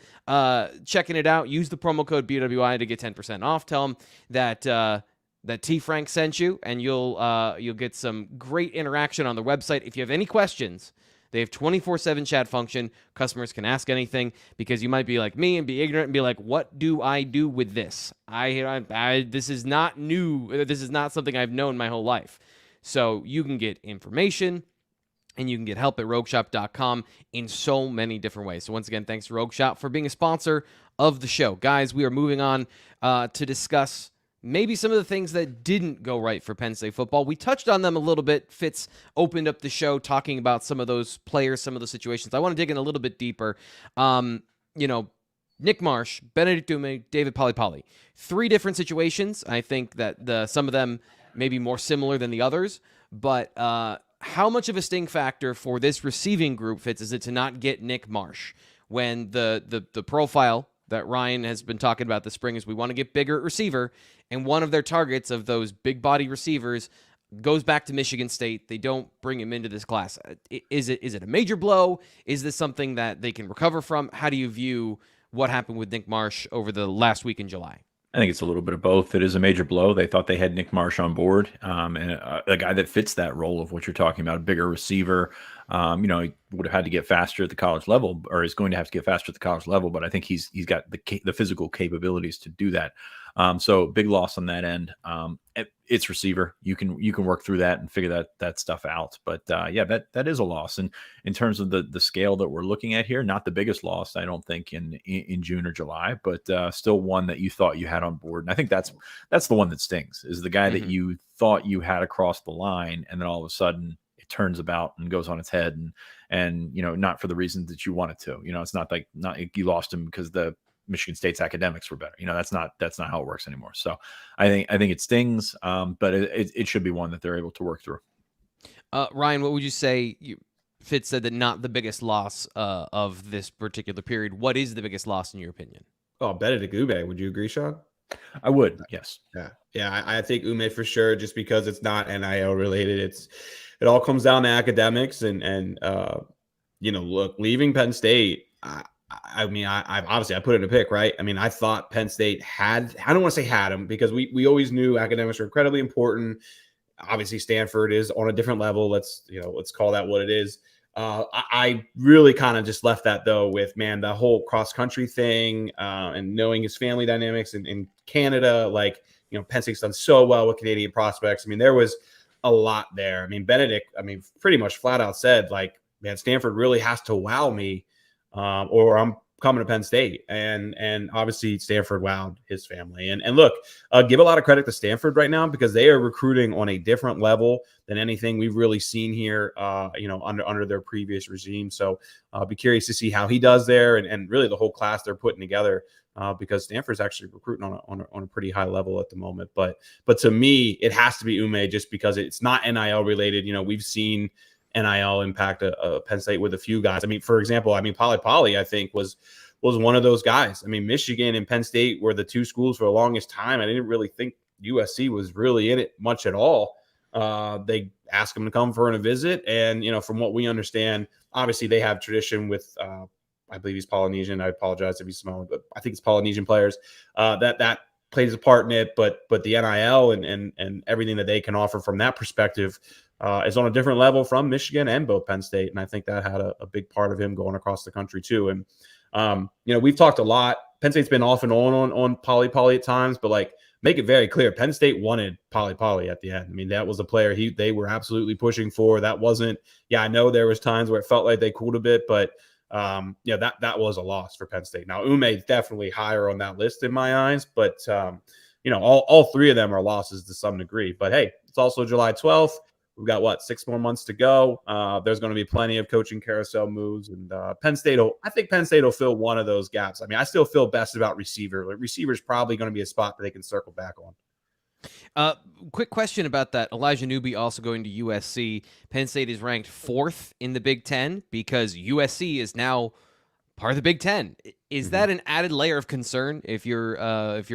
checking it out, use the promo code BWI to get 10% off. Tell them that T. Frank sent you, and you'll get some great interaction on the website. If you have any questions, they have 24/7 chat function. Customers can ask anything because you might be like me and be ignorant and be like, "What do I do with this? This is not new. This is not something I've known my whole life." So you can get information and you can get help at rogueshop.com in so many different ways. So once again, thanks to Rogue Shop for being a sponsor of the show. Guys, we are moving on to discuss maybe some of the things that didn't go right for Penn State football. We touched on them a little bit. Fitz opened up the show talking about some of those players, some of those situations. I want to dig in a little bit deeper. Nick Marsh, Benedict Ume, David Polipali. 3 different situations. I think that some of them may be more similar than the others, but how much of a sting factor for this receiving group, Fitz, is it to not get Nick Marsh when the profile that Ryan has been talking about this spring is we want to get bigger at receiver, and one of their targets of those big body receivers goes back to Michigan State. They don't bring him into this class. Is it a major blow? Is this something that they can recover from? How do you view what happened with Nick Marsh over the last week in July? I think it's a little bit of both. It is a major blow. They thought they had Nick Marsh on board, and a guy that fits that role of what you're talking about, a bigger receiver. He would have had to get faster at the college level, or is going to have to get faster at the college level. But I think he's got the physical capabilities to do that. So big loss on that end. It's receiver. You can work through that and figure that stuff out. But that is a loss. And in terms of the scale that we're looking at here, not the biggest loss, I don't think in June or July, but still one that you thought you had on board. And I think that's the one that stings, is the guy that you thought you had across the line, and then all of a sudden it turns about and goes on its head, and not for the reasons that you want it to. It's not like you lost him because the Michigan State's academics were better. That's not how it works anymore. So I think it stings, but it should be one that they're able to work through. Ryan, what would you say? Fitz said that not the biggest loss of this particular period. What is the biggest loss in your opinion? Oh, Benedict Ume. Would you agree, Sean? I would. Yes. Yeah. I think Ume for sure, just because it's not NIL related. It all comes down to academics and look, leaving Penn State. I put in a pick, right? I mean, I thought Penn State I don't want to say had him, because we always knew academics were incredibly important. Obviously, Stanford is on a different level. Let's call that what it is. I really kind of just left that, though, with, the whole cross-country thing and knowing his family dynamics in Canada. Penn State's done so well with Canadian prospects. I mean, there was a lot there. I mean, Benedict, pretty much flat out said, Stanford really has to wow me or I'm coming to Penn State. And obviously Stanford wowed his family. And look, give a lot of credit to Stanford right now, because they are recruiting on a different level than anything we've really seen here, under their previous regime. So I'll be curious to see how he does there, and really the whole class they're putting together, because Stanford's actually recruiting on a pretty high level at the moment. But to me, it has to be Ume, just because it's not NIL related. We've seen NIL impact a Penn State with a few guys. For example, Polipali, I think, was one of those guys. Michigan and Penn State were the two schools for the longest time. I didn't really think USC was really in it much at all. They ask him to come for a visit. And, from what we understand, obviously they have tradition with, I believe he's Polynesian. I apologize if he's Samoan, but I think it's Polynesian players that plays a part in it. But the NIL and everything that they can offer from that perspective is on a different level from Michigan and both Penn State. And I think that had a big part of him going across the country too. And, we've talked a lot. Penn State's been off and on Poly at times, but make it very clear, Penn State wanted Poly at the end. I mean, that was a player they were absolutely pushing for. That wasn't, I know there was times where it felt like they cooled a bit, but that was a loss for Penn State. Now, Ume definitely higher on that list in my eyes, but all three of them are losses to some degree. But hey, it's also July 12th. We've got 6 more months to go. There's going to be plenty of coaching carousel moves, and I think Penn State will fill one of those gaps. I mean, I still feel best about receiver. Receiver is probably going to be a spot that they can circle back on. Quick question about that. Elijah Newby also going to USC. Penn State is ranked 4th in the Big Ten because USC is now part of the Big Ten. Is that an added layer of concern if you're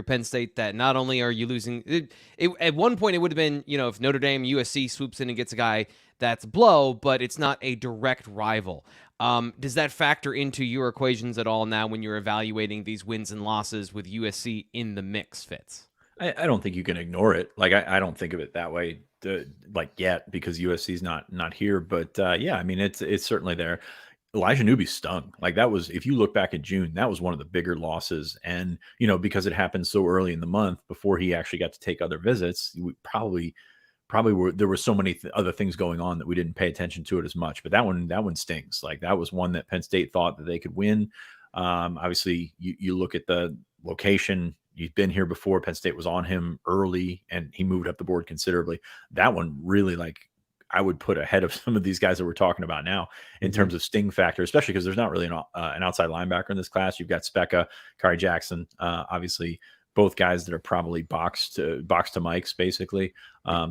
Penn State, that not only are you losing at one point it would have been, if Notre Dame, USC swoops in and gets a guy that's blow, but it's not a direct rival. Does that factor into your equations at all now when you're evaluating these wins and losses with USC in the mix, Fitz? I don't think you can ignore it. I don't think of it that way, yet, because USC's not here. But I mean, it's certainly there. Elijah Newby stung. That was, if you look back at June, that was one of the bigger losses. And, because it happened so early in the month before he actually got to take other visits, we probably there were so many other things going on that we didn't pay attention to it as much. But that one stings. That was one that Penn State thought that they could win. Obviously, you look at the location. You've been here before. Penn State was on him early, and he moved up the board considerably. That one really, I would put ahead of some of these guys that we're talking about now in terms of sting factor, especially because there's not really an outside linebacker in this class. You've got Specca, Kari Jackson, obviously both guys that are probably box to Mikes, basically.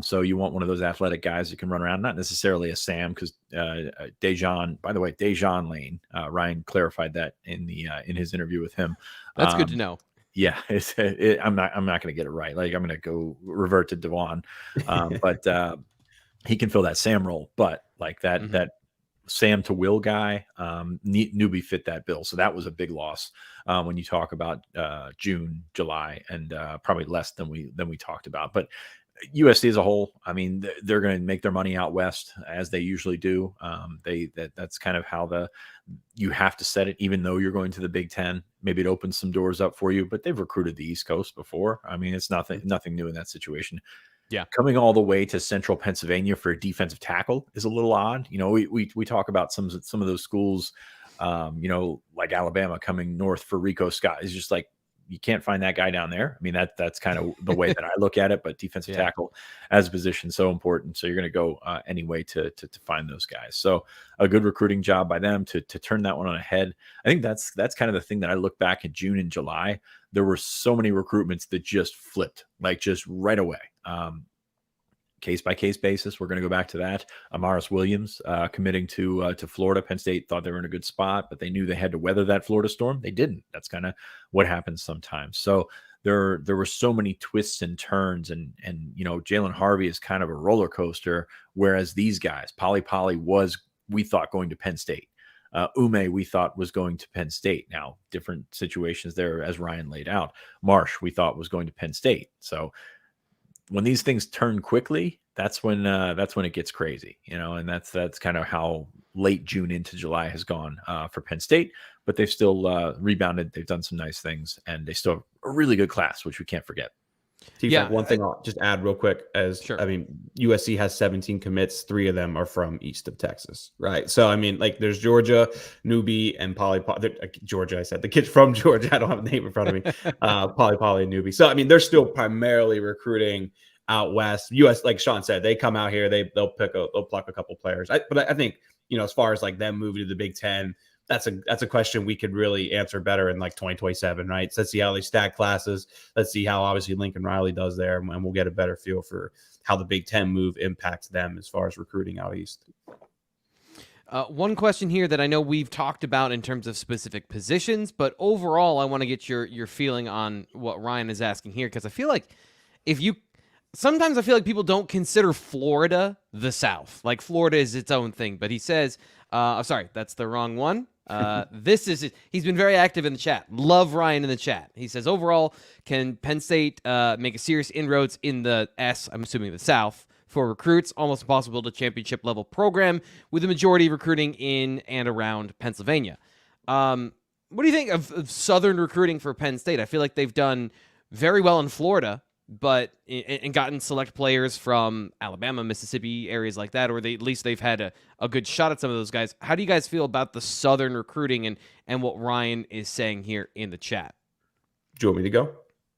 So you want one of those athletic guys that can run around, not necessarily a Sam, because Dejan, by the way, Dejan Lane, Ryan clarified that in his interview with him. That's good to know. Yeah, I'm not going to get it right. I'm going to go revert to Devon, but he can fill that Sam role. But that Sam to Will guy, Newby fit that bill. So that was a big loss when you talk about June, July, and probably less than we talked about. But USC as a whole, I mean, they're going to make their money out west as they usually do. That's kind of how you have to set it, even though you're going to the Big Ten. Maybe it opens some doors up for you, but they've recruited the East Coast before. I mean, it's nothing new in that situation. Yeah, coming all the way to Central Pennsylvania for a defensive tackle is a little odd. We talk about some of those schools, like Alabama coming north for Rico Scott. It's just you can't find that guy down there. I mean, that's kind of the way that I look at it. But defensive tackle as a position so important. So you're going to go anyway to find those guys. So a good recruiting job by them to turn that one on ahead. I think that's kind of the thing that I look back in June and July. There were so many recruitments that just flipped, just right away. Case by case basis, we're going to go back to that. Amaris Williams committing to Florida. Penn State thought they were in a good spot, but they knew they had to weather that Florida storm. They didn't. That's kind of what happens sometimes. So there were so many twists and turns, and Jalen Harvey is kind of a roller coaster, whereas these guys, Poly was, we thought, going to Penn State. Ume, we thought, was going to Penn State. Now, different situations there, as Ryan laid out. Marsh, we thought, was going to Penn State. So when these things turn quickly, that's when it gets crazy, and that's kind of how late June into July has gone for Penn State. But they've still rebounded. They've done some nice things, and they still have a really good class, which we can't forget. One thing I'll just add real quick I mean, USC has 17 commits. 3 of them are from east of Texas, right? So, I mean, there's Georgia, Newby, and Georgia, I said. The kid's from Georgia. I don't have a name in front of me. Poly, and Newby. So, I mean, they're still primarily recruiting out west. US, like Sean said, they come out here, they'll pluck a couple players. But I think, as far as them moving to the Big Ten, that's a question we could really answer better in 2027, right? So let's see how they stack classes. Let's see how obviously Lincoln Riley does there, and we'll get a better feel for how the Big Ten move impacts them as far as recruiting out east. One question here that I know we've talked about in terms of specific positions, but overall, I want to get your feeling on what Ryan is asking here, because I feel like if you sometimes I feel like people don't consider Florida the South. Like Florida is its own thing. But he says, sorry, that's the wrong one. He's been very active in the chat. Love Ryan in the chat. He says, overall, can Penn State make a serious inroads in the I'm assuming the South, for recruits? Almost impossible to championship level program with the majority recruiting in and around Pennsylvania. What do you think of Southern recruiting for Penn State? I feel like they've done very well in Florida, but and gotten select players from Alabama, Mississippi, areas like that, or at least they've had a good shot at some of those guys. How do you guys feel about the Southern recruiting and what Ryan is saying here in the chat? Do you want me to go?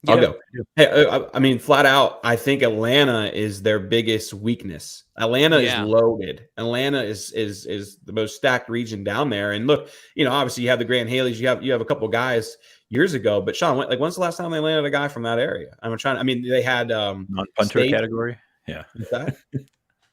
I'll go. Hey, I mean, flat out, I think Atlanta is their biggest weakness. Atlanta is loaded. Atlanta is the most stacked region down there. And look, obviously you have the Grant Haleys, you have a couple of guys years ago. But Sean, when's the last time they landed a guy from that area? They had non-punter category. Yeah. What's that?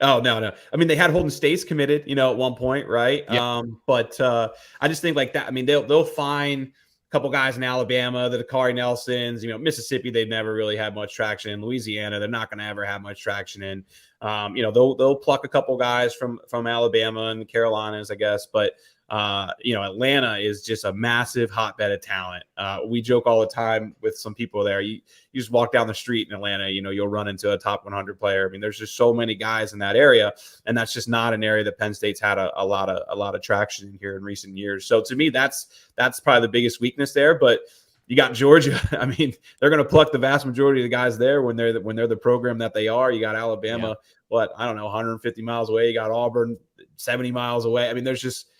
Oh, no. I mean, they had Holden States committed, at one point, right? Yep. But I just think like that. I mean, they'll find couple guys in Alabama, the Dakari Nelsons, Mississippi, they've never really had much traction in. Louisiana, they're not going to ever have much traction in. They'll pluck a couple guys from Alabama and the Carolinas, I guess. But, Atlanta is just a massive hotbed of talent. We joke all the time with some people there. You just walk down the street in Atlanta, you'll run into a top 100 player. I mean, there's just so many guys in that area, and that's just not an area that Penn State's had a lot of traction in here in recent years. So to me, that's probably the biggest weakness there. But you got Georgia. I mean, they're going to pluck the vast majority of the guys there when they're the program that they are. You got Alabama, 150 miles away. You got Auburn, 70 miles away. I mean, there's just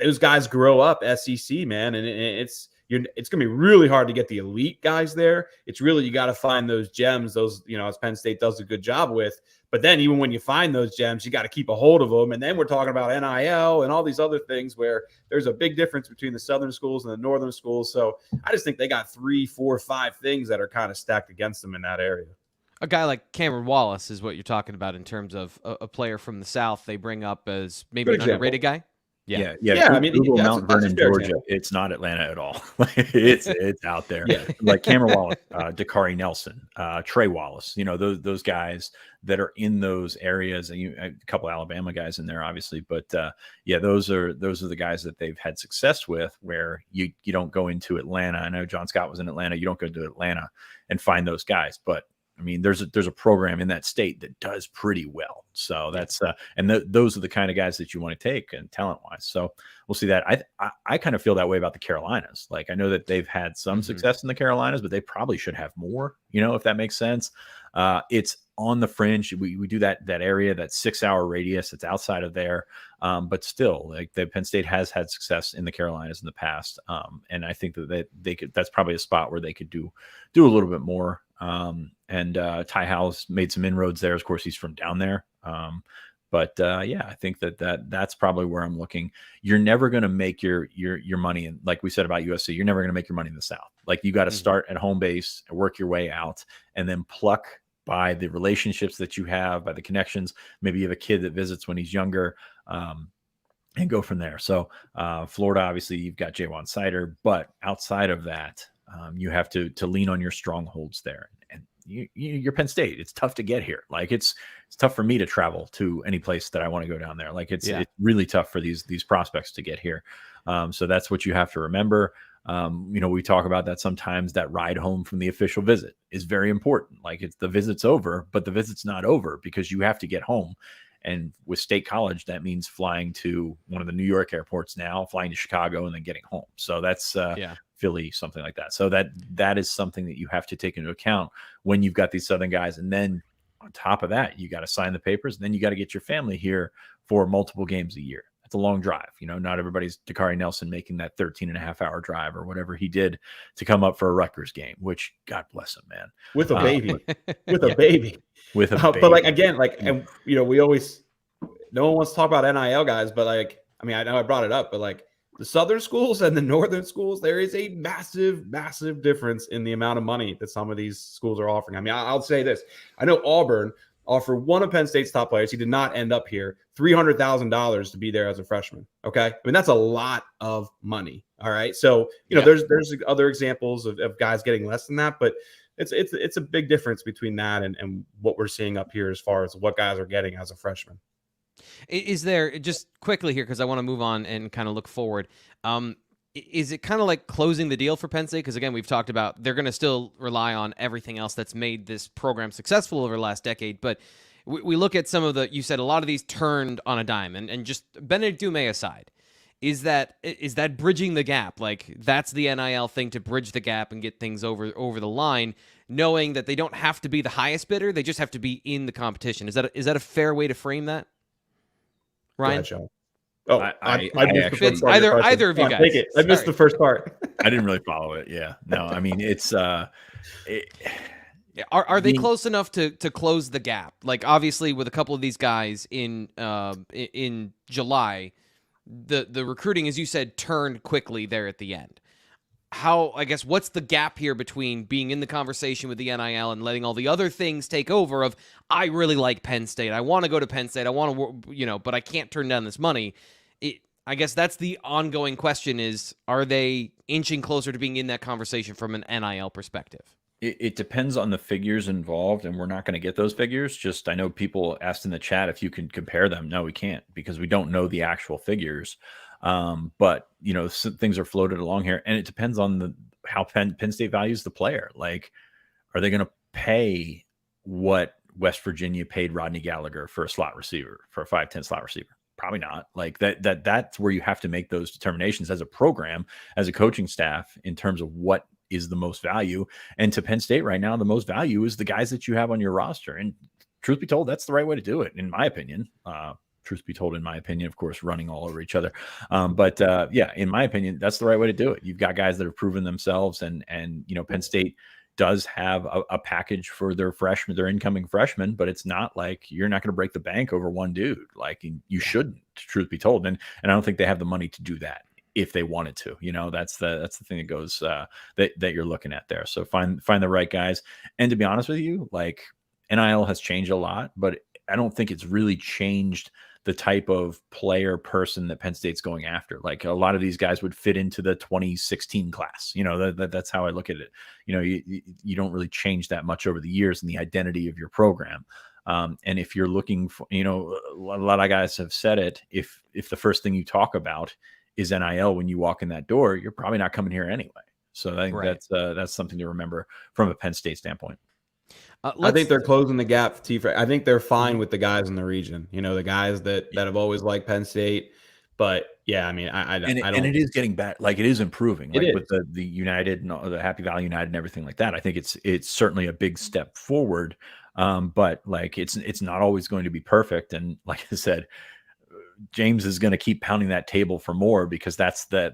those guys grow up SEC, man, and it's going to be really hard to get the elite guys there. It's really, you got to find those gems, as Penn State does a good job with. But then even when you find those gems, you got to keep a hold of them. And then we're talking about NIL and all these other things where there's a big difference between the Southern schools and the Northern schools. So I just think they got 3, 4, 5 things that are kind of stacked against them in that area. A guy like Cameron Wallace is what you're talking about in terms of a player from the South they bring up as maybe an underrated guy. Yeah. I mean, Google Mount Vernon, Georgia. It's not Atlanta at all. it's out there. Yeah. Like Cameron Wallace, Dakari Nelson, Trey Wallace. Those guys that are in those areas, and a couple of Alabama guys in there, obviously. But those are the guys that they've had success with. Where you don't go into Atlanta. I know John Scott was in Atlanta. You don't go to Atlanta and find those guys, but I mean, there's a program in that state that does pretty well. So that's those are the kind of guys that you want to take and talent wise. So we'll see that. I kind of feel that way about the Carolinas. Like, I know that they've had some success in the Carolinas, but they probably should have more, if that makes sense. It's on the fringe. We do that area, that 6-hour radius. It's outside of there. But still, like, the Penn State has had success in the Carolinas in the past. And I think that they could, that's probably a spot where they could do a little bit more. Ty Howell's made some inroads there. Of course, he's from down there. I think that's probably where I'm looking. You're never going to make your money. And like we said about USC, you're never going to make your money in the South. Like, you got to start at home base and work your way out, and then pluck by the relationships that you have, by the connections. Maybe you have a kid that visits when he's younger, and go from there. So Florida, obviously you've got Jaywan Snyder, but outside of that, you have to lean on your strongholds there. And you're Penn State. It's tough to get here. Like, it's tough for me to travel to any place that I want to go down there. Like, it's really tough for these prospects to get here. So that's what you have to remember. We talk about that sometimes. That ride home from the official visit is very important. Like, it's the visit's over, but the visit's not over, because you have to get home. And with State College, that means flying to one of the New York airports now, flying to Chicago, and then getting home. So that's Philly, something like that. So that is something that you have to take into account when you've got these Southern guys. And then on top of that, you got to sign the papers, and then you got to get your family here for multiple games a year. That's a long drive. Not everybody's Dakari Nelson making that 13.5-hour drive or whatever he did to come up for a Rutgers game, which, God bless him, man. With a baby. With a baby. But like, again, like, and we always, no one wants to talk about NIL guys, but like, I mean, I know I brought it up, but like, the Southern schools and the Northern schools, there is a massive, massive difference in the amount of money that some of these schools are offering. I mean, I'll say this. I know Auburn offered one of Penn State's top players. He did not end up here. $300,000 to be there as a freshman. Okay. I mean, that's a lot of money. All right. So, there's other examples of guys getting less than that, but it's a big difference between that and what we're seeing up here as far as what guys are getting as a freshman. Is there, just quickly here, because I want to move on and kind of look forward, is it kind of like closing the deal for Penn State? Because, again, we've talked about they're going to still rely on everything else that's made this program successful over the last decade. But we look at some of you said a lot of these turned on a dime. And just Benedict Dume aside, is that bridging the gap? Like, that's the NIL thing, to bridge the gap and get things over the line, knowing that they don't have to be the highest bidder. They just have to be in the competition. Is that a fair way to frame that, Ryan? Ahead, Sean. Oh, I missed the Fitz, first part. either of you guys. Take it. I missed the first part. I didn't really follow it. Yeah, no, I mean, it's are they close enough to close the gap? Like, obviously, with a couple of these guys in July, the recruiting, as you said, turned quickly there at the end. What's the gap here between being in the conversation with the NIL and letting all the other things take over of, I really like Penn State, I want to go to Penn State, I want to, but I can't turn down this money. I guess that's the ongoing question is, are they inching closer to being in that conversation from an NIL perspective? It depends on the figures involved, and we're not going to get those figures. Just, I know people asked in the chat if you can compare them. No, we can't, because we don't know the actual figures. But things are floated along here, and it depends on how Penn State values the player. Like, are they going to pay what West Virginia paid Rodney Gallagher for a slot receiver, for a 5'10" slot receiver? Probably not. Like that's where you have to make those determinations as a program, as a coaching staff, in terms of what is the most value. And to Penn State right now, the most value is the guys that you have on your roster. And truth be told, that's the right way to do it, in my opinion. Truth be told, in my opinion, of course, running all over each other. But in my opinion, that's the right way to do it. You've got guys that have proven themselves, and Penn State does have a package for their incoming freshmen, but it's not like you're not going to break the bank over one dude. Like, you shouldn't, truth be told. And I don't think they have the money to do that if they wanted to. That's the thing that goes that you're looking at there. So find the right guys. And to be honest with you, like, NIL has changed a lot, but I don't think it's really changed the type of player person that Penn State's going after. Like, a lot of these guys would fit into the 2016 class. That's how I look at it. You don't really change that much over the years in the identity of your program. And if you're looking for, a lot of guys have said it, if the first thing you talk about is NIL when you walk in that door, you're probably not coming here anyway. So I think that's something to remember from a Penn State standpoint. I think they're closing the gap. I think they're fine with the guys in the region. The guys that have always liked Penn State. But yeah, I mean, I don't. And it is getting better. Like, it is improving. Like, is. With the United and the Happy Valley United and everything like that. I think it's certainly a big step forward. But like, it's not always going to be perfect. And like I said, James is going to keep pounding that table for more, because that's the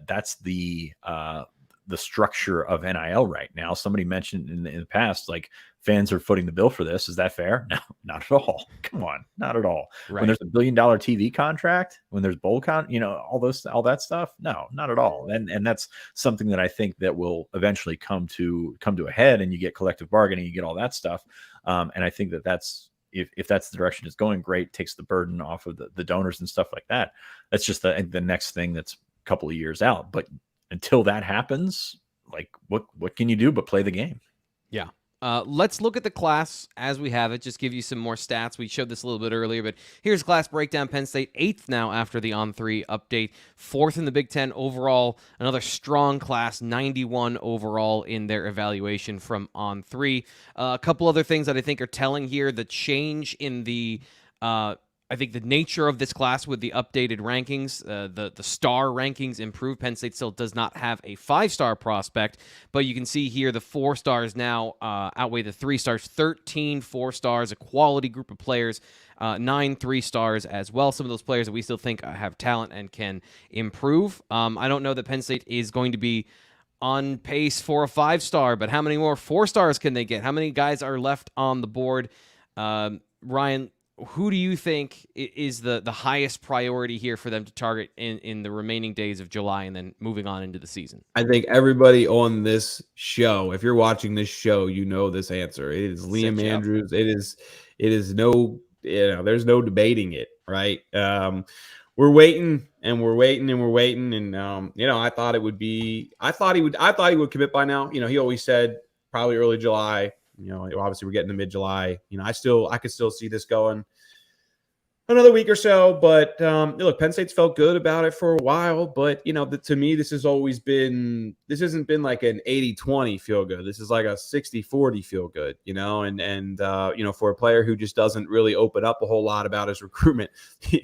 structure of NIL right now. Somebody mentioned in the past, like, fans are footing the bill for this. Is that fair? No, not at all. Come on, not at all. Right. When there's $1 billion TV contract, when there's bowl all that stuff, no, not at all. And that's something that I think that will eventually come to a head, and you get collective bargaining, you get all that stuff. And I think that's if that's the direction it's going, great, takes the burden off of the donors and stuff like that. That's just the next thing that's a couple of years out. But until that happens, like, what can you do but play the game? Yeah. Let's look at the class as we have it, just give you some more stats. We showed this a little bit earlier, but here's class breakdown. Penn State 8th now after the On3 update, 4th in the Big Ten overall. Another strong class, 91 overall in their evaluation from On3. A couple other things that I think are telling here, the change in the I think the nature of this class with the updated rankings, the star rankings improved. Penn State still does not have a 5-star prospect, but you can see here the 4 stars now outweigh the 3 stars. 13 4 stars, a quality group of players, 9 3 stars as well. Some of those players that we still think have talent and can improve. I don't know that Penn State is going to be on pace for a 5-star, but how many more 4 stars can they get? How many guys are left on the board? Ryan, who do you think is the highest priority here for them to target in the remaining days of July and then moving on into the season? I think everybody on this show, if you're watching this show, you know this answer. It is Liam Andrews. It is no, there's no debating it, right? We're waiting and we're waiting and we're waiting. And, I thought he would commit by now. He always said probably early July. Obviously we're getting to mid-July. I could still see this going another week or so, but look, Penn State's felt good about it for a while, but to me, this hasn't been like an 80-20 feel good. This is like a 60-40 feel good, and for a player who just doesn't really open up a whole lot about his recruitment,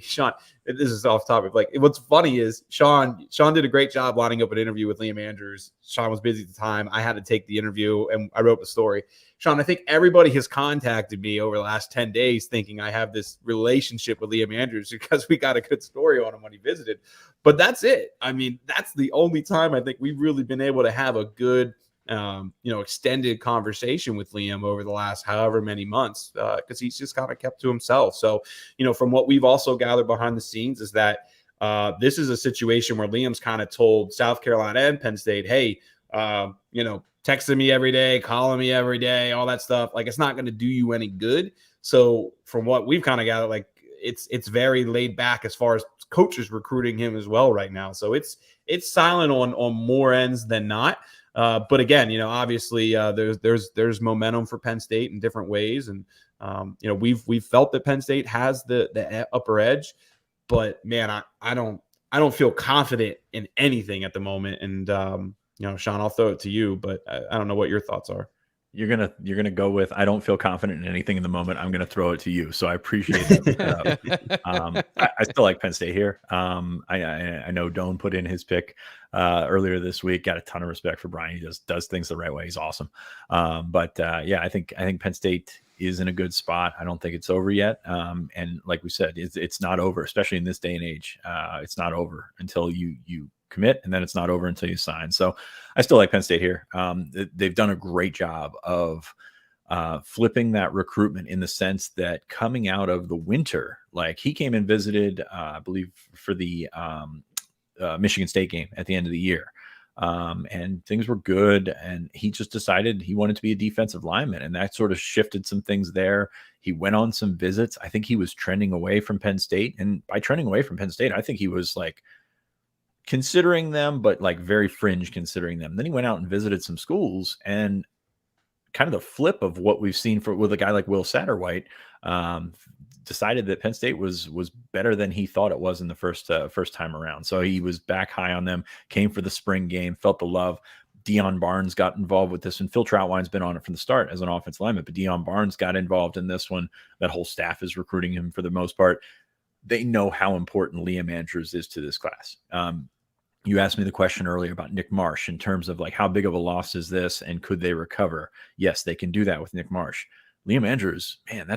Sean, this is off topic. Like, what's funny is Sean did a great job lining up an interview with Liam Andrews. Sean was busy at the time. I had to take the interview and I wrote the story. Sean, I think everybody has contacted me over the last 10 days thinking I have this relationship with Liam Andrews because we got a good story on him when he visited. But that's it. I mean, that's the only time I think we've really been able to have a good, extended conversation with Liam over the last however many months, because he's just kind of kept to himself. So, from what we've also gathered behind the scenes is that this is a situation where Liam's kind of told South Carolina and Penn State, hey, texting me every day, calling me every day, all that stuff. Like, it's not going to do you any good. So from what we've kind of gathered, like it's very laid back as far as coaches recruiting him as well right now. So it's silent on more ends than not. But again, obviously there's momentum for Penn State in different ways. And, we've felt that Penn State has the upper edge, but man, I don't feel confident in anything at the moment. And, Sean, I'll throw it to you, but I don't know what your thoughts are. You're gonna go with I don't feel confident in anything in the moment. I'm gonna throw it to you. So I appreciate that. I still like Penn State here. I know Doan put in his pick earlier this week. Got a ton of respect for Brian. He just does things the right way. He's awesome. I think Penn State is in a good spot. I don't think it's over yet. And like we said, it's not over, especially in this day and age. It's not over until you commit, and then it's not over until you sign. So I still like Penn State here. They've done a great job of flipping that recruitment in the sense that coming out of the winter, like he came and visited, I believe for the Michigan State game at the end of the year. And things were good. And he just decided he wanted to be a defensive lineman. And that sort of shifted some things there. He went on some visits. I think he was trending away from Penn State. And by trending away from Penn State, I think he was like considering them, but like very fringe considering them. Then he went out and visited some schools, and kind of the flip of what we've seen with a guy like Will Satterwhite, decided that Penn State was better than he thought it was in the first time around. So he was back high on them, came for the spring game, felt the love. Deion Barnes got involved with this, and Phil Troutwine's been on it from the start as an offensive lineman, but Deion Barnes got involved in this one. That whole staff is recruiting him for the most part. They know how important Liam Andrews is to this class. You asked me the question earlier about Nick Marsh in terms of like how big of a loss is this and could they recover? Yes, they can do that with Nick Marsh. Liam Andrews, man,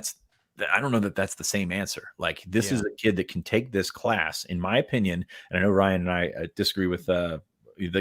I don't know that that's the same answer. Like this is a kid that can take this class, in my opinion. And I know Ryan and I disagree with the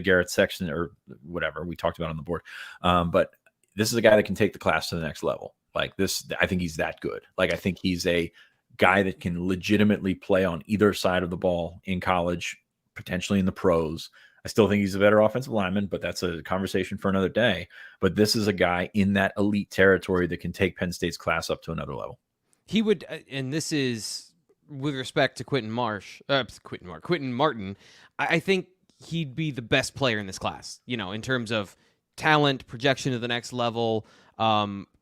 Garrett section or whatever we talked about on the board. But this is a guy that can take the class to the next level. Like this, I think he's that good. Like I think he's a guy that can legitimately play on either side of the ball in college, potentially in the pros. I still think he's a better offensive lineman, but that's a conversation for another day. But this is a guy in that elite territory that can take Penn State's class up to another level. He would, and this is with respect to Quentin Martin. I think he'd be the best player in this class, in terms of talent, projection to the next level,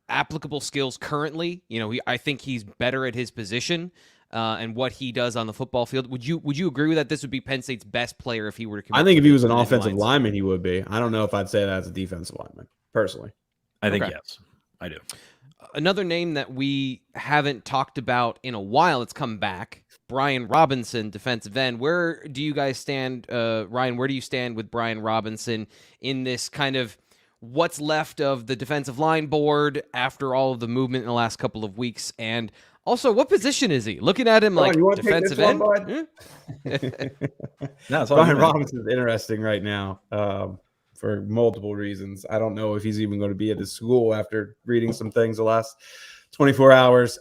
applicable skills currently. I think he's better at his position and what he does on the football field. Would you agree with that? This would be Penn State's best player if he were to commit? I think if he was an offensive lineman, he would be. I don't know if I'd say that as a defensive lineman, personally. I think yes, I do. Another name that we haven't talked about in a while, it's come back, Brian Robinson, defensive end. Where do you guys stand, Ryan? Where do you stand with Brian Robinson in this kind of what's left of the defensive line board after all of the movement in the last couple of weeks? And also, what position is he? Looking at him like defensive end? Brian Robinson is interesting right now. For multiple reasons. I don't know if he's even going to be at the school after reading some things the last 24 hours.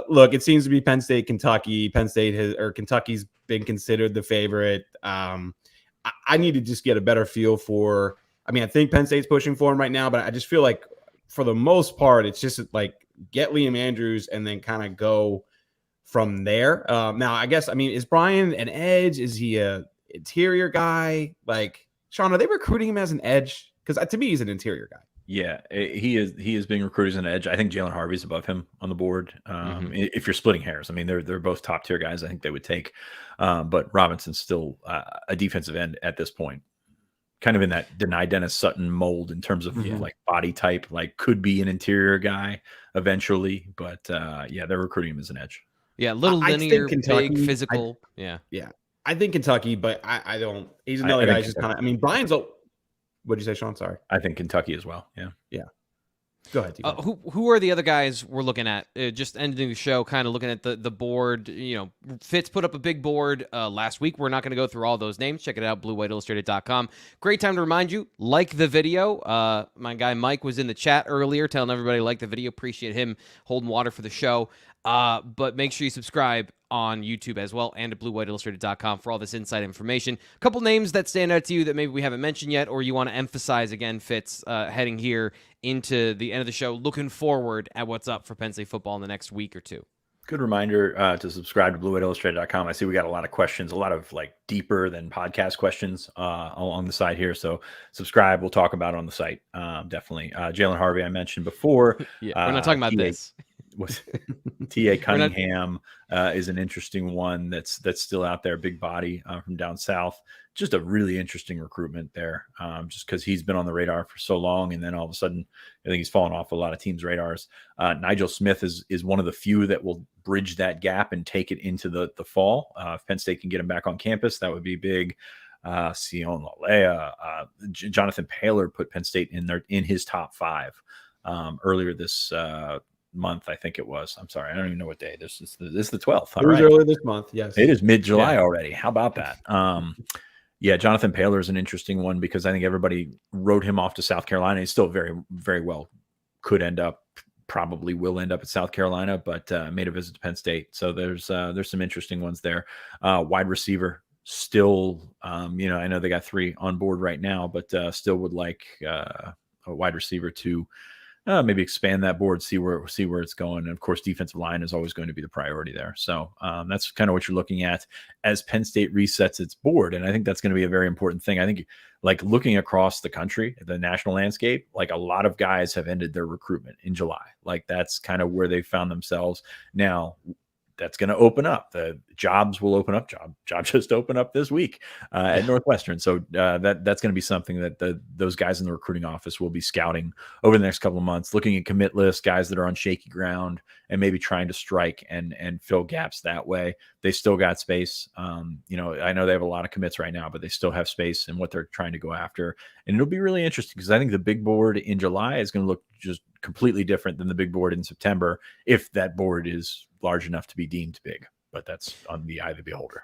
Look, it seems to be Penn State, Kentucky. Kentucky's been considered the favorite. I need to just get a better feel for, I think Penn State's pushing for him right now, but I just feel like for the most part, it's just like get Liam Andrews and then kind of go from there. Now, I guess, is Brian an edge? Is he a interior guy? Like, Sean, are they recruiting him as an edge? Because to me, he's an interior guy. Yeah, he is being recruited as an edge. I think Jalen Harvey's above him on the board. If you're splitting hairs, I mean, they're both top tier guys. I think they would take, but Robinson's still a defensive end at this point, kind of in that deny Dennis Sutton mold in terms of like body type. Like could be an interior guy eventually, but yeah, they're recruiting him as an edge. Yeah, little linear, big, physical. Yeah. I think Kentucky, but I don't. He's another guy. Just kind of. I mean, Brian's. What'd you say, Sean? Sorry. I think Kentucky as well. Yeah. Go ahead. Who are the other guys we're looking at? Just ending the show, kind of looking at the board. Fitz put up a big board last week. We're not going to go through all those names. Check it out, bluewhiteillustrated.com. Great time to remind you, like the video. My guy Mike was in the chat earlier telling everybody like the video. Appreciate him holding water for the show. But make sure you subscribe on YouTube as well and at bluewhiteillustrated.com for all this inside information. A couple names that stand out to you that maybe we haven't mentioned yet or you want to emphasize again, Fitz, heading here into the end of the show, looking forward at what's up for Penn State football in the next week or two. Good reminder to subscribe to bluewhiteillustrated.com. I see we got a lot of questions, a lot of like deeper than podcast questions along the side here. So subscribe. We'll talk about it on the site. Definitely. Jalen Harvey, I mentioned before. Yeah, we're not talking about this. T.A. Cunningham is an interesting one that's still out there, big body from down south. Just a really interesting recruitment there, just because he's been on the radar for so long, and then all of a sudden, I think he's fallen off a lot of teams' radars. Nigel Smith is one of the few that will bridge that gap and take it into the fall. If Penn State can get him back on campus, that would be big. Sion Lalea, Jonathan Paylor put Penn State in his top 5 earlier this month, I think it was. I'm sorry, I don't even know what day. This is the 12th. It was earlier this month. Yes, it is mid-July already. How about that? Yeah, Jonathan Paylor is an interesting one because I think everybody wrote him off to South Carolina. He's still very, very well probably will end up at South Carolina, but made a visit to Penn State. So there's some interesting ones there. Wide receiver still, I know they got 3 on board right now, but still would like a wide receiver to maybe expand that board, see where it's going. And of course, defensive line is always going to be the priority there. So that's kind of what you're looking at as Penn State resets its board. And I think that's going to be a very important thing. I think like looking across the country, the national landscape, like a lot of guys have ended their recruitment in July. Like that's kind of where they found themselves. Now, that's going to open up. The jobs will open up. Job just opened up this week at Northwestern. So that's going to be something that those guys in the recruiting office will be scouting over the next couple of months, looking at commit lists, guys that are on shaky ground, and maybe trying to strike and fill gaps that way. They still got space. I know they have a lot of commits right now, but they still have space in what they're trying to go after. And it'll be really interesting because I think the big board in July is going to look just completely different than the big board in September, if that board is large enough to be deemed big, but that's on the eye of the beholder.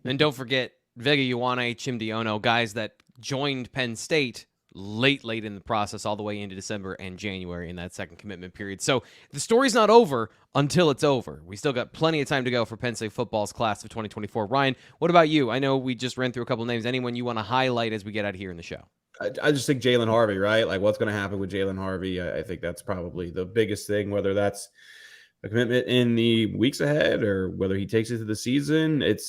And don't forget Vega Ioane, Chimdiono, guys that joined Penn State late in the process, all the way into December and January in that second commitment period. So the story's not over until it's over. We still got plenty of time to go for Penn State football's class of 2024. Ryan, what about you? I know we just ran through a couple names. Anyone you want to highlight as we get out here in the show? I just think Jalen Harvey, right? Like what's going to happen with Jalen Harvey? I think that's probably the biggest thing, whether that's a commitment in the weeks ahead or whether he takes it to the season. It's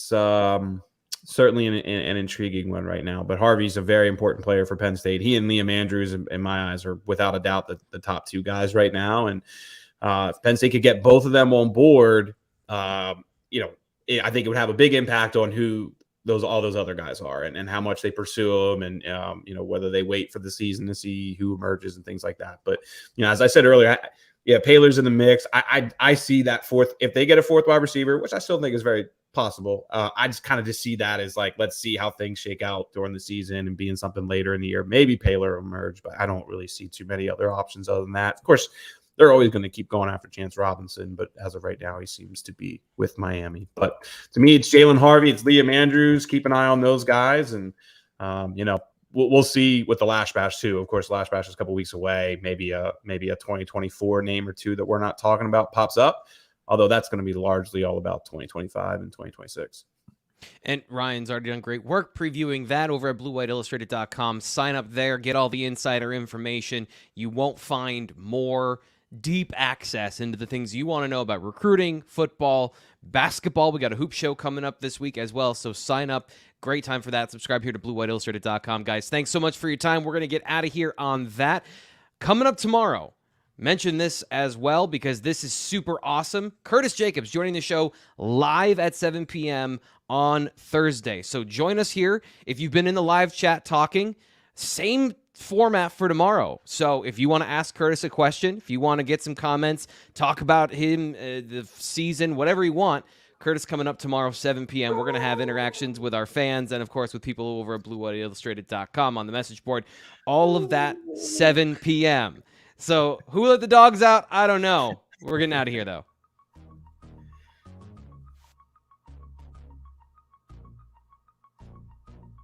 certainly an intriguing one right now. But Harvey's a very important player for Penn State. He and Liam Andrews, in my eyes, are without a doubt the top 2 guys right now. And if Penn State could get both of them on board, I think it would have a big impact on who all those other guys are and how much they pursue them and, whether they wait for the season to see who emerges and things like that. But, as I said earlier, Paylor's in the mix. I see that if they get a 4th wide receiver, which I still think is very possible. I just kind of see that as like, let's see how things shake out during the season and being something later in the year. Maybe Paylor will emerge, but I don't really see too many other options other than that. Of course, they're always going to keep going after Chance Robinson, but as of right now, he seems to be with Miami. But to me, it's Jalen Harvey, it's Liam Andrews. Keep an eye on those guys, and we'll see with the Lash Bash too. Of course, Lash Bash is a couple weeks away. Maybe a 2024 name or 2 that we're not talking about pops up. Although that's going to be largely all about 2025 and 2026. And Ryan's already done great work previewing that over at bluewhiteillustrated.com. Sign up there, get all the insider information. You won't find more deep access into the things you want to know about recruiting, football, basketball. We got a hoop show coming up this week as well, so sign up. Great time for that. Subscribe here to bluewhiteillustrated.com. Guys, thanks so much for your time. We're going to get out of here on that. Coming up tomorrow, mention this as well because this is super awesome. Curtis Jacobs joining the show live at 7 p.m. on Thursday. So join us here. If you've been in the live chat talking, same format for tomorrow. So if you want to ask Curtis a question, if you want to get some comments, talk about him, the season, whatever you want, Curtis coming up tomorrow, 7 p.m. We're going to have interactions with our fans and, of course, with people over at BlueWhiteIllustrated.com on the message board. All of that, 7 p.m. So who let the dogs out? I don't know. We're getting out of here, though.